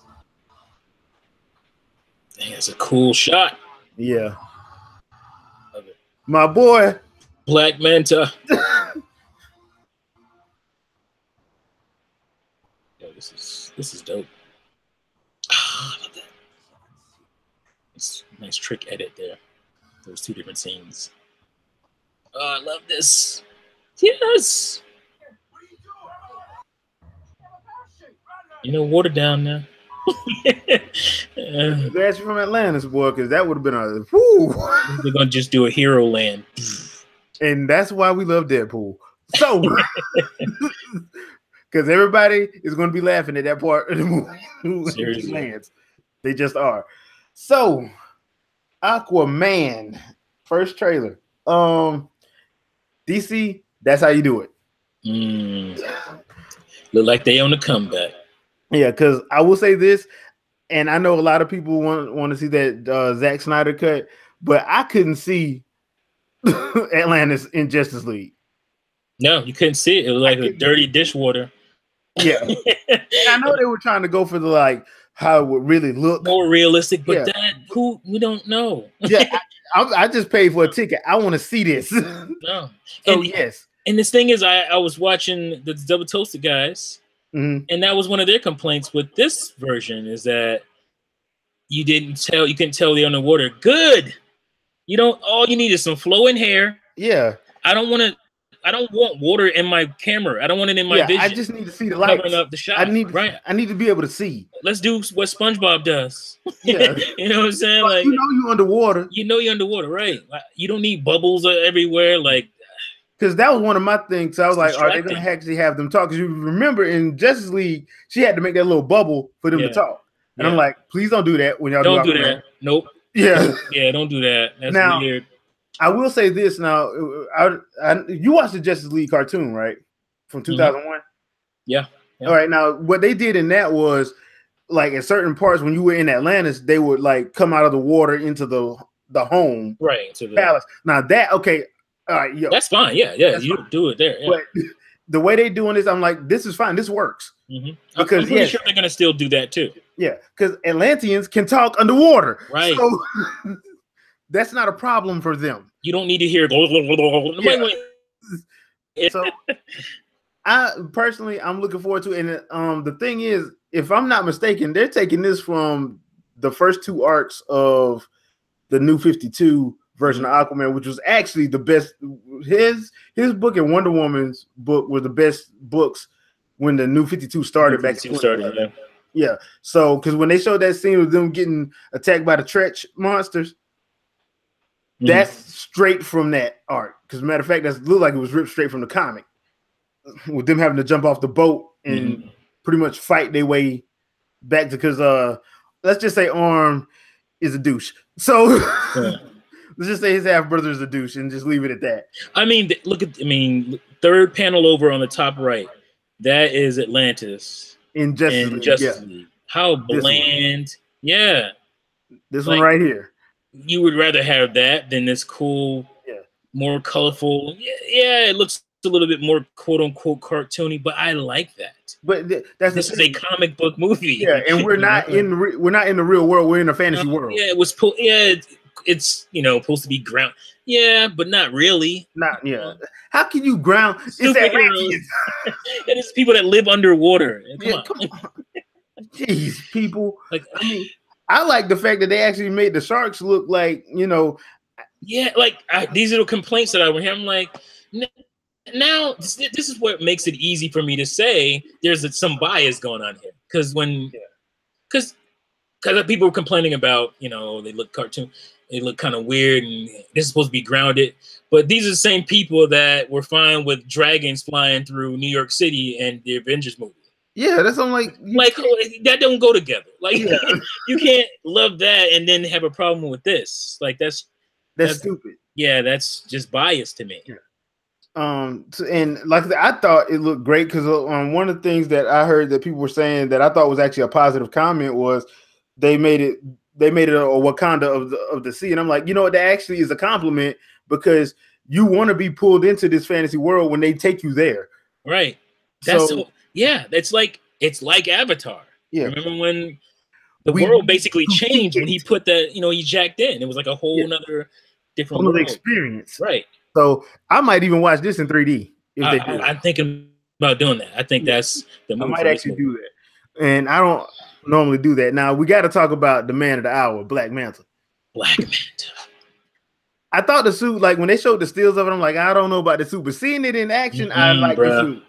S2: Dang, that's a cool shot.
S1: Yeah.
S2: Love it.
S1: My boy.
S2: Black Manta. Yo, this is dope. Ah, I love that. It's a nice trick edit there. Those two different scenes. Oh, I love this. Yes. You know, water down now.
S1: Glad you're from Atlantis, boy, because that would have been a whoo.
S2: They're gonna just do a hero land.
S1: And that's why we love Deadpool. So, because everybody is going to be laughing at that part of the movie.
S2: Seriously.
S1: Lands. They just are. So, Aquaman, first trailer. DC, that's how you do it.
S2: Look like they on the comeback.
S1: Yeah, because I will say this, and I know a lot of people want to see that Zack Snyder cut, but I couldn't see Atlantis in Justice League.
S2: No, you couldn't see it. It was like a dirty dishwater.
S1: Yeah. I know they were trying to go for the like how it would really look
S2: more realistic, but
S1: Yeah.
S2: that who we don't know.
S1: Yeah, I just paid for a ticket. I want to see this.
S2: No.
S1: So
S2: And,
S1: yes.
S2: and this thing is, I was watching the Double Toasted guys,
S1: Mhm.
S2: and that was one of their complaints with this version is that you couldn't tell they're underwater. Good. You don't. All you need is some flowing hair.
S1: Yeah.
S2: I don't want water in my camera. I don't want it in my vision.
S1: I just need to see the lights.
S2: Covering up the shot.
S1: I need
S2: right.
S1: I need to be able to see.
S2: Let's do what SpongeBob does.
S1: Yeah.
S2: You know what I'm saying? Like,
S1: you know you underwater.
S2: you know you're underwater, right? Like, you don't need bubbles everywhere. Like,
S1: Because that was one of my things. So I was
S2: It's
S1: like, are they going to
S2: distracting.
S1: actually have them talk? Because you remember in Justice League, she had to make that little bubble for them
S2: Yeah.
S1: to talk. And I'm
S2: Yeah.
S1: like, please don't do that when y'all
S2: don't do
S1: Aquaman.
S2: that. Nope.
S1: Yeah.
S2: Yeah, don't do that. That's
S1: Now-
S2: weird.
S1: I will say this now. You watched the Justice League cartoon, right? from 2001?
S2: Yeah. Yeah.
S1: All right. Now, what they did in that was, like, in certain parts when you were in Atlantis, they would like come out of the water into the home
S2: Right. So
S1: palace. Now that okay, all right, yo,
S2: that's fine. Yeah. Yeah.
S1: That's
S2: You
S1: fine.
S2: do it there. Yeah.
S1: but the way they doing this, I'm like, this is fine. This works.
S2: I'm
S1: Because
S2: pretty sure they're gonna still do that too.
S1: Yeah, because Atlanteans can talk underwater,
S2: Right.
S1: So that's not a problem for them.
S2: You don't need to hear.
S1: Yeah. So I personally, I'm looking forward to it. And the thing is, if I'm not mistaken, they're taking this from the first 2 arcs of the New 52 version of Aquaman, which was actually the best. His book and Wonder Woman's book were the best books when the New 52 started back in 2011. Yeah. So, because when they showed that scene of them getting attacked by the Tretch monsters, that's straight from that arc. Because matter of fact, that looked like it was ripped straight from the comic, with them having to jump off the boat and pretty much fight their way back to. Because let's just say Arm is a douche. So let's just say his half brother is a douche, and just leave it at that.
S2: I mean, look at. I mean, third panel over on the top right. That is Atlantis.
S1: In Justice
S2: League. How bland. Yeah.
S1: This one right here.
S2: You would rather have that than this cool, more colorful. Yeah, it looks a little bit more quote unquote cartoony, but I like that.
S1: But this
S2: is a comic book movie.
S1: Yeah, and we're not in the real world. We're in a fantasy world.
S2: Yeah, it's supposed to be ground. Yeah, but not really.
S1: Not How can you ground? It's Atlanteans.
S2: It is people that live underwater.
S1: Come on. Jeez, people. Like, I mean, I like the fact that they actually made the sharks look like,
S2: Yeah, like these are the complaints that I would hear. I'm like, now this is what makes it easy for me to say there's some bias going on here. Because people were complaining about, they look cartoon. They look kind of weird, and this is supposed to be grounded. But these are the same people that were fine with dragons flying through New York City and the Avengers movie.
S1: Yeah, that's I'm like
S2: that don't go together. Like you can't love that and then have a problem with this. Like that's
S1: stupid.
S2: Yeah, that's just bias to me.
S1: Yeah. And like I thought it looked great because one of the things that I heard that people were saying that I thought was actually a positive comment was they made it a Wakanda of the sea, and I'm like, that actually is a compliment because you want to be pulled into this fantasy world when they take you there,
S2: right? It's like Avatar. Yeah, remember when the world basically changed when he put that, he jacked in. It was like a whole nother different world.
S1: Experience,
S2: right?
S1: So I might even watch this in 3D if they do.
S2: I'm thinking about doing that. I think that's the move.
S1: I might actually do that, and I don't normally do that. Now we got to talk about the man of the hour, Black Manta.
S2: Black Manta.
S1: I thought the suit, like when they showed the stills of it, I'm like, I don't know about the suit, but seeing it in action, I like the suit.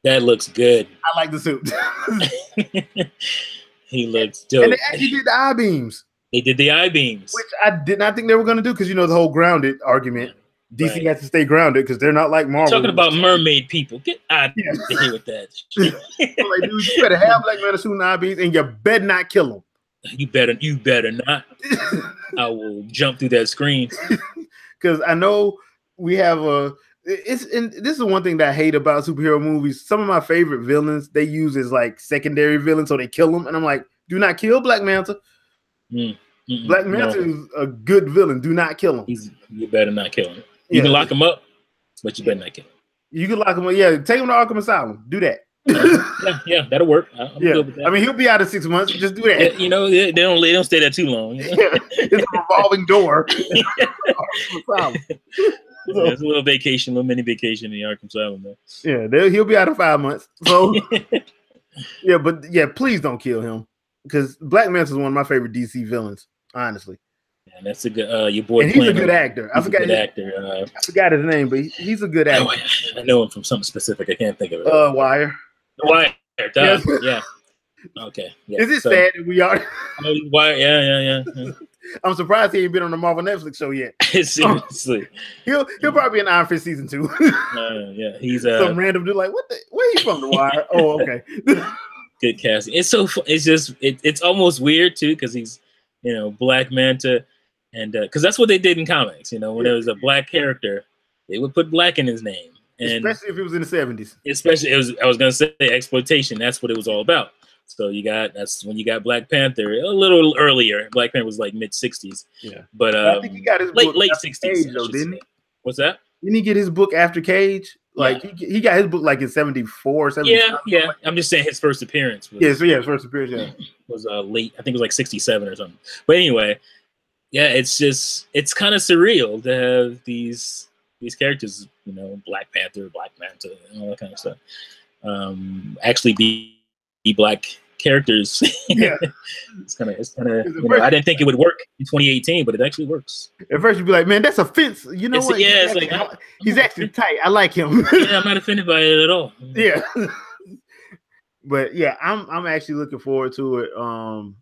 S2: That looks good.
S1: I like the suit.
S2: He looks dope.
S1: And they actually did the eye beams.
S2: They did the eye beams,
S1: which I did not think they were going to do because the whole grounded argument. DC has to stay grounded because they're not like Marvel.
S2: Talking about mermaid people, get out of here with that.
S1: Like, dude, you better have Black Manta shooting eye beams, and you better not kill him.
S2: You better not. I will jump through that screen.
S1: Because I know we have this is one thing that I hate about superhero movies. Some of my favorite villains they use as like secondary villains, so they kill them, and I'm like, do not kill Black Manta. Black Manta is a good villain. Do not kill him.
S2: You better not kill him. You can lock him up, but you better not kill him.
S1: You can lock him up. Yeah, take him to Arkham Asylum. Do that.
S2: Yeah, that'll work. I'm good with that.
S1: I mean, he'll be out of 6 months. Just do that.
S2: They don't stay there too long.
S1: It's a revolving door.
S2: It's a little vacation, little mini vacation in the Arkham Asylum. Man.
S1: Yeah, he'll be out of 5 months. So please don't kill him because Black Manta is one of my favorite DC villains. Honestly.
S2: Yeah, that's a good your boy.
S1: And he's a good actor. I forgot his name, but he's a good actor.
S2: I know him from something specific. I can't think of it.
S1: Wire.
S2: Wire. Yeah. Okay. Yeah.
S1: Is it sad that we are?
S2: Wire. Yeah.
S1: I'm surprised he ain't been on the Marvel Netflix show yet.
S2: Seriously.
S1: He'll probably be in Iron Fist season 2.
S2: Yeah. He's
S1: some random dude like where he from? The Wire? Oh, okay.
S2: Good casting. It's so. It's just. It's almost weird too because he's. Black Manta, and because that's what they did in comics. When there was a black character, they would put black in his name, And
S1: especially if it was in the 70s.
S2: especially I was gonna say exploitation. That's what it was all about. So that's when you got Black Panther a little earlier. Black Panther was like mid 60s.
S1: Yeah.
S2: But
S1: I think he got his book
S2: late
S1: after
S2: 60s.
S1: Cage,
S2: I
S1: though,
S2: should
S1: didn't
S2: say.
S1: he?
S2: What's that?
S1: Didn't he get his book after Cage? Like he got his book like in 74, 75.
S2: Yeah. I'm just saying his first appearance was
S1: First appearance,
S2: was late. I think it was like 67 or something. But anyway, yeah, it's kind of surreal to have these characters, you know, Black Panther, Black Manta, and all that kind of stuff. Actually be black characters.
S1: Yeah.
S2: it's kind of you know, I didn't think it would work in 2018, but it actually works.
S1: At first you'd be like, man, that's offense. You know what?
S2: Yeah,
S1: he's actually tight. I like him.
S2: Yeah, I'm not offended by it at all.
S1: Yeah. But yeah, I'm actually looking forward to it. I'm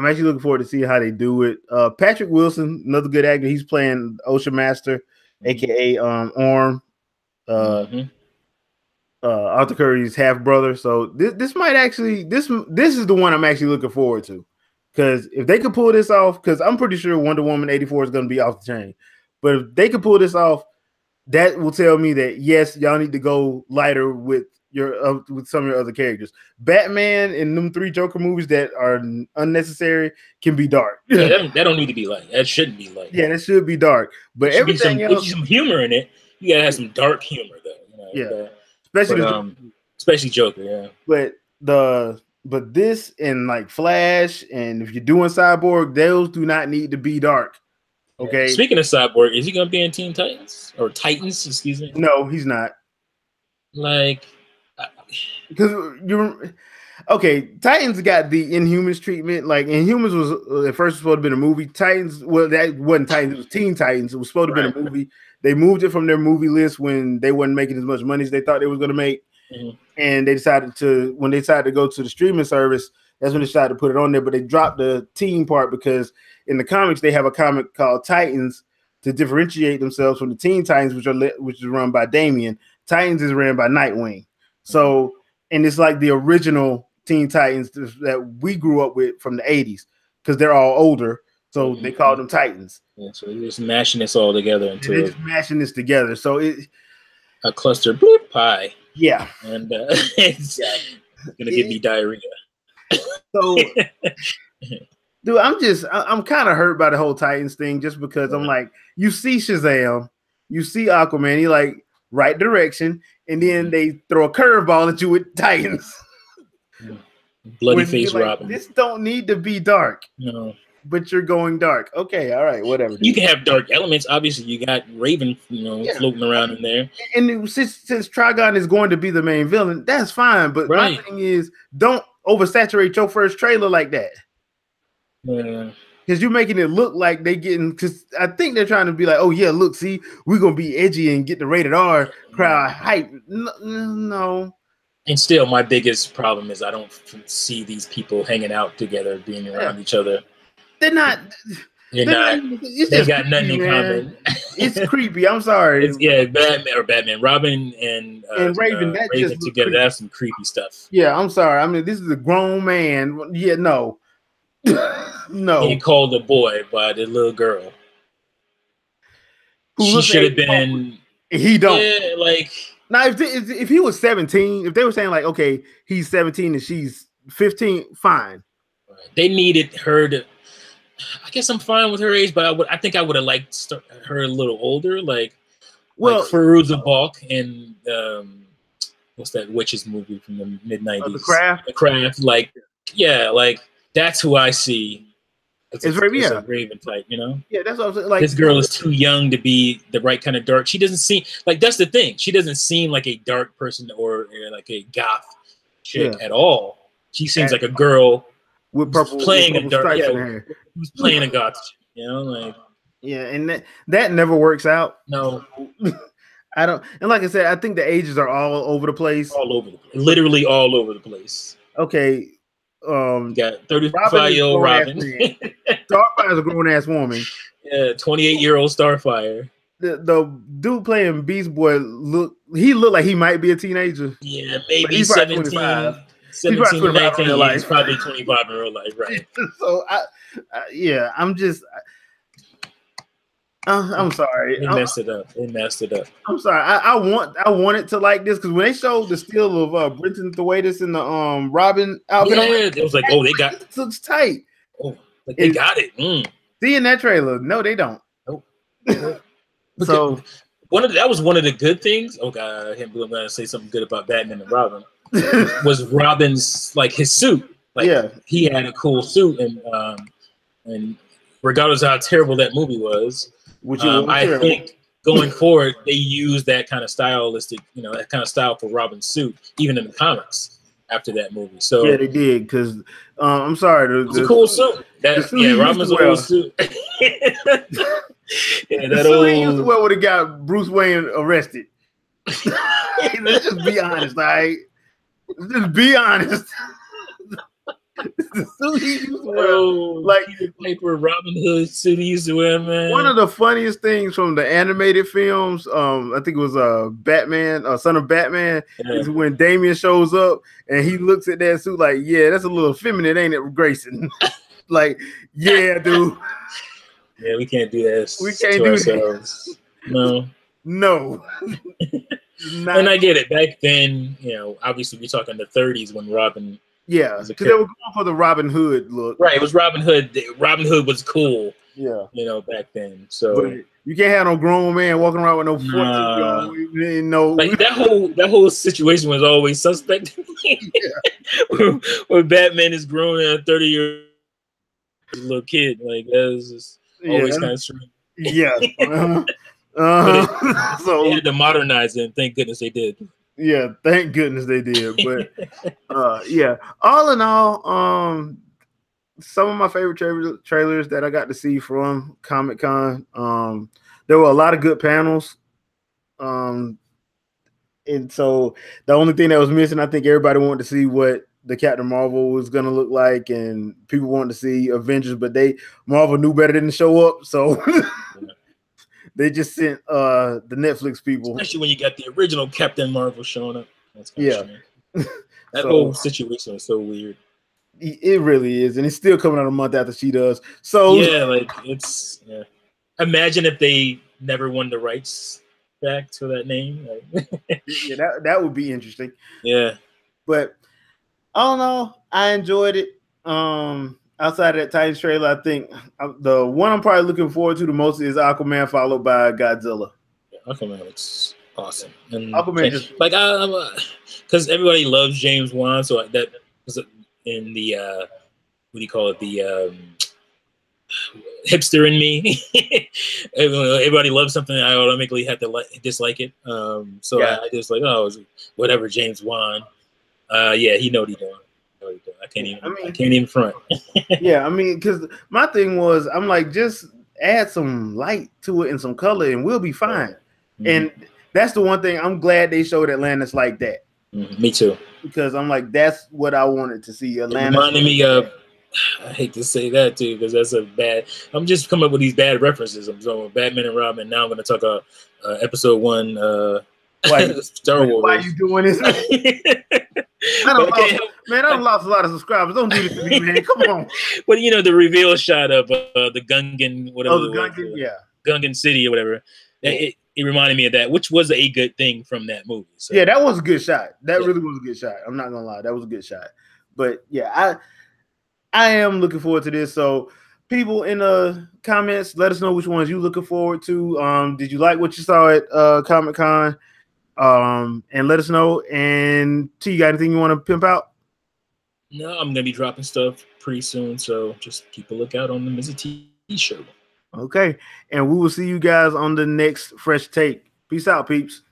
S1: actually looking forward to see how they do it. Patrick Wilson, another good actor. He's playing Ocean Master, aka Orm. Arthur Curry's half brother. So this might actually this is the one I'm actually looking forward to, because if they could pull this off, because I'm pretty sure Wonder Woman 84 is going to be off the chain, but if they could pull this off, that will tell me that yes, y'all need to go lighter with with some of your other characters. Batman and them 3 Joker movies that are unnecessary can be dark.
S2: Yeah, that don't need to be light. That shouldn't be light.
S1: Yeah, that should be dark. But everything else,
S2: some humor in it. You gotta have some dark humor though. You know,
S1: especially
S2: Joker. Yeah.
S1: But this and like Flash, and if you're doing Cyborg, those do not need to be dark. Okay.
S2: Speaking of Cyborg, is he gonna be in Teen Titans or Titans? Excuse me.
S1: No, he's not.
S2: Like,
S1: because you're okay. Titans got the Inhumans treatment. Like Inhumans was at first supposed to be a movie. Titans, well, that wasn't Titans. It was Teen Titans. It was supposed to be a movie. They moved it from their movie list when they weren't making as much money as they thought they was going to make. Mm-hmm. And they decided to go to the streaming service, that's when they decided to put it on there. But they dropped the teen part because in the comics they have a comic called Titans to differentiate themselves from the Teen Titans, which is run by Damian. Titans is ran by Nightwing. So, and it's like the original Teen Titans that we grew up with from the 80s, because they're all older. So they called them Titans.
S2: Yeah, so they're just mashing this all together
S1: into So
S2: a cluster bloop pie.
S1: Yeah.
S2: And it's gonna give me diarrhea.
S1: So dude, I'm kind of hurt by the whole Titans thing, just because I'm like, you see Shazam, you see Aquaman, he like right direction, and then they throw a curveball at you with Titans.
S2: Bloody face like, Robin.
S1: This don't need to be dark.
S2: No.
S1: But you're going dark. Okay, all right, whatever.
S2: You can have dark elements. Obviously, you got Raven, floating around in there.
S1: And since Trigon is going to be the main villain, that's fine. But my thing is, don't oversaturate your first trailer like that.
S2: Yeah.
S1: Because you're making it look like they getting. Because I think they're trying to be like, oh yeah, look, see, we're gonna be edgy and get the rated R crowd hype. No.
S2: And still, my biggest problem is I don't see these people hanging out together, being around each other.
S1: They're not.
S2: They got nothing in common.
S1: It's creepy. I'm sorry.
S2: Batman, Robin, and
S1: Raven. That
S2: Raven
S1: just
S2: together. That's some creepy stuff.
S1: Yeah, I'm sorry. I mean, this is a grown man. Yeah, no, no.
S2: He called a boy by the little girl. She should have been.
S1: He don't.
S2: Yeah, like
S1: now. If he was 17, if they were saying like, okay, he's 17 and she's 15, fine.
S2: They needed her to. I guess I'm fine with her age, but I think I would have liked her a little older, like Fairuza Balk in what's that witches movie from the mid-90s?
S1: The Craft.
S2: The Craft, like that's who I see. It's a Raven type,
S1: Yeah, that's what I'm saying. Like,
S2: this girl is too young to be the right kind of dark. She doesn't seem like that's the thing. She doesn't seem like a dark person or like a goth chick at all. She seems like a girl.
S1: With purple,
S2: playing a dark, who's playing a goth,
S1: and that never works out.
S2: No,
S1: I don't. And like I said, I think the ages are all over the place.
S2: Literally all over the place.
S1: Okay,
S2: got 35-year-old Robin.
S1: Starfire is a grown ass woman.
S2: Yeah, 28-year-old Starfire.
S1: The dude playing Beast Boy looked like he might be a teenager.
S2: Yeah, maybe 17. 17 to 19, he's probably 25 in real life, right?
S1: So, I'm just I'm sorry.
S2: They messed it up. They messed it up.
S1: I'm sorry. I wanted to like this because when they showed the still of Brenton Thwaites in the Robin outfit,
S2: Yeah, it was like, oh, they got
S1: it looks tight.
S2: Oh, like they got it.
S1: See in that trailer, no, they don't.
S2: Nope.
S1: So
S2: that was one of the good things. Oh God, I can't believe I'm gonna say something good about Batman and Robin. Was Robin's like his suit? Like,
S1: yeah,
S2: he had a cool suit, and regardless of how terrible that movie was, I think going forward they use that kind of stylistic, that kind of style for Robin's suit, even in the comics after that movie. So
S1: yeah, they did because I'm sorry,
S2: it was a cool suit. Robin's old suit. Yeah, that old.
S1: He used to wear would have got Bruce Wayne arrested. Let's just be honest, all right? Just be honest. The suit he used to wear, like
S2: paper Robin Hood suit he used to wear, man.
S1: One of the funniest things from the animated films, I think it was Batman, Son of Batman, is when Damian shows up and he looks at that suit like, yeah, that's a little feminine, ain't it, Grayson? Like, yeah, dude.
S2: Yeah, we can't do that.
S1: We can't do
S2: ourselves.
S1: That. No.
S2: And I get it. Back then, obviously we're talking the 30s when Robin.
S1: Yeah, because they were going for the Robin Hood look.
S2: Right, it was Robin Hood. Robin Hood was cool.
S1: Yeah,
S2: back then. So
S1: but you can't have no grown man walking around with no 14-year-old. No,
S2: like that whole situation was always suspect. Where Batman is grown and a 30-year little kid, like that was just always kind of strange.
S1: Yeah.
S2: So they had to modernize it. Thank goodness they did.
S1: Yeah, thank goodness they did. But yeah, all in all, some of my favorite trailers that I got to see from Comic-Con. There were a lot of good panels. And so the only thing that was missing, I think everybody wanted to see what the Captain Marvel was gonna look like, and people wanted to see Avengers, but Marvel knew better than to show up, so they just sent the Netflix people.
S2: Especially when you got the original Captain Marvel showing up. That's
S1: strange.
S2: That whole situation was so weird.
S1: It really is, and it's still coming out a month after she does. So
S2: imagine if they never won the rights back to that name.
S1: Yeah, that would be interesting.
S2: Yeah,
S1: but I don't know. I enjoyed it. Outside of that Titans trailer, I think the one I'm probably looking forward to the most is Aquaman, followed by Godzilla.
S2: Yeah, Aquaman looks awesome. And
S1: Aquaman just
S2: like because everybody loves James Wan, so that was in the what do you call it? The hipster in me. Everybody loves something, I automatically have to dislike it. So I just like, whatever, James Wan. Yeah, he know what he's doing. I can't even front.
S1: Yeah, I mean, because my thing was, I'm like, just add some light to it and some color, and we'll be fine. Mm-hmm. And that's the one thing I'm glad they showed Atlantis like that.
S2: Mm-hmm. Me too.
S1: Because I'm like, that's what I wanted to see. Atlantis.
S2: It reminded me of. I hate to say that too, because that's a bad. I'm just coming up with these bad references. I'm talking about Batman and Robin. Now I'm going to talk about episode 1. Star Wars.
S1: Why are you doing this? I don't lost a lot of subscribers. Don't do this to me, man. Come on.
S2: But the reveal shot of the Gungan, whatever.
S1: Oh, the Gungan, yeah.
S2: Gungan City or whatever. It reminded me of that, which was a good thing from that movie. So.
S1: Yeah, that was a good shot. That really was a good shot. I'm not gonna lie, that was a good shot. But yeah, I am looking forward to this. So people in the comments, let us know which ones you looking forward to. Did you like what you saw at Comic-Con? And let us know. And T, you got anything you want to pimp out?
S2: No, I'm gonna be dropping stuff pretty soon, so just keep a lookout on the Mr. T show.
S1: Okay, and we will see you guys on the next fresh take. Peace out, peeps.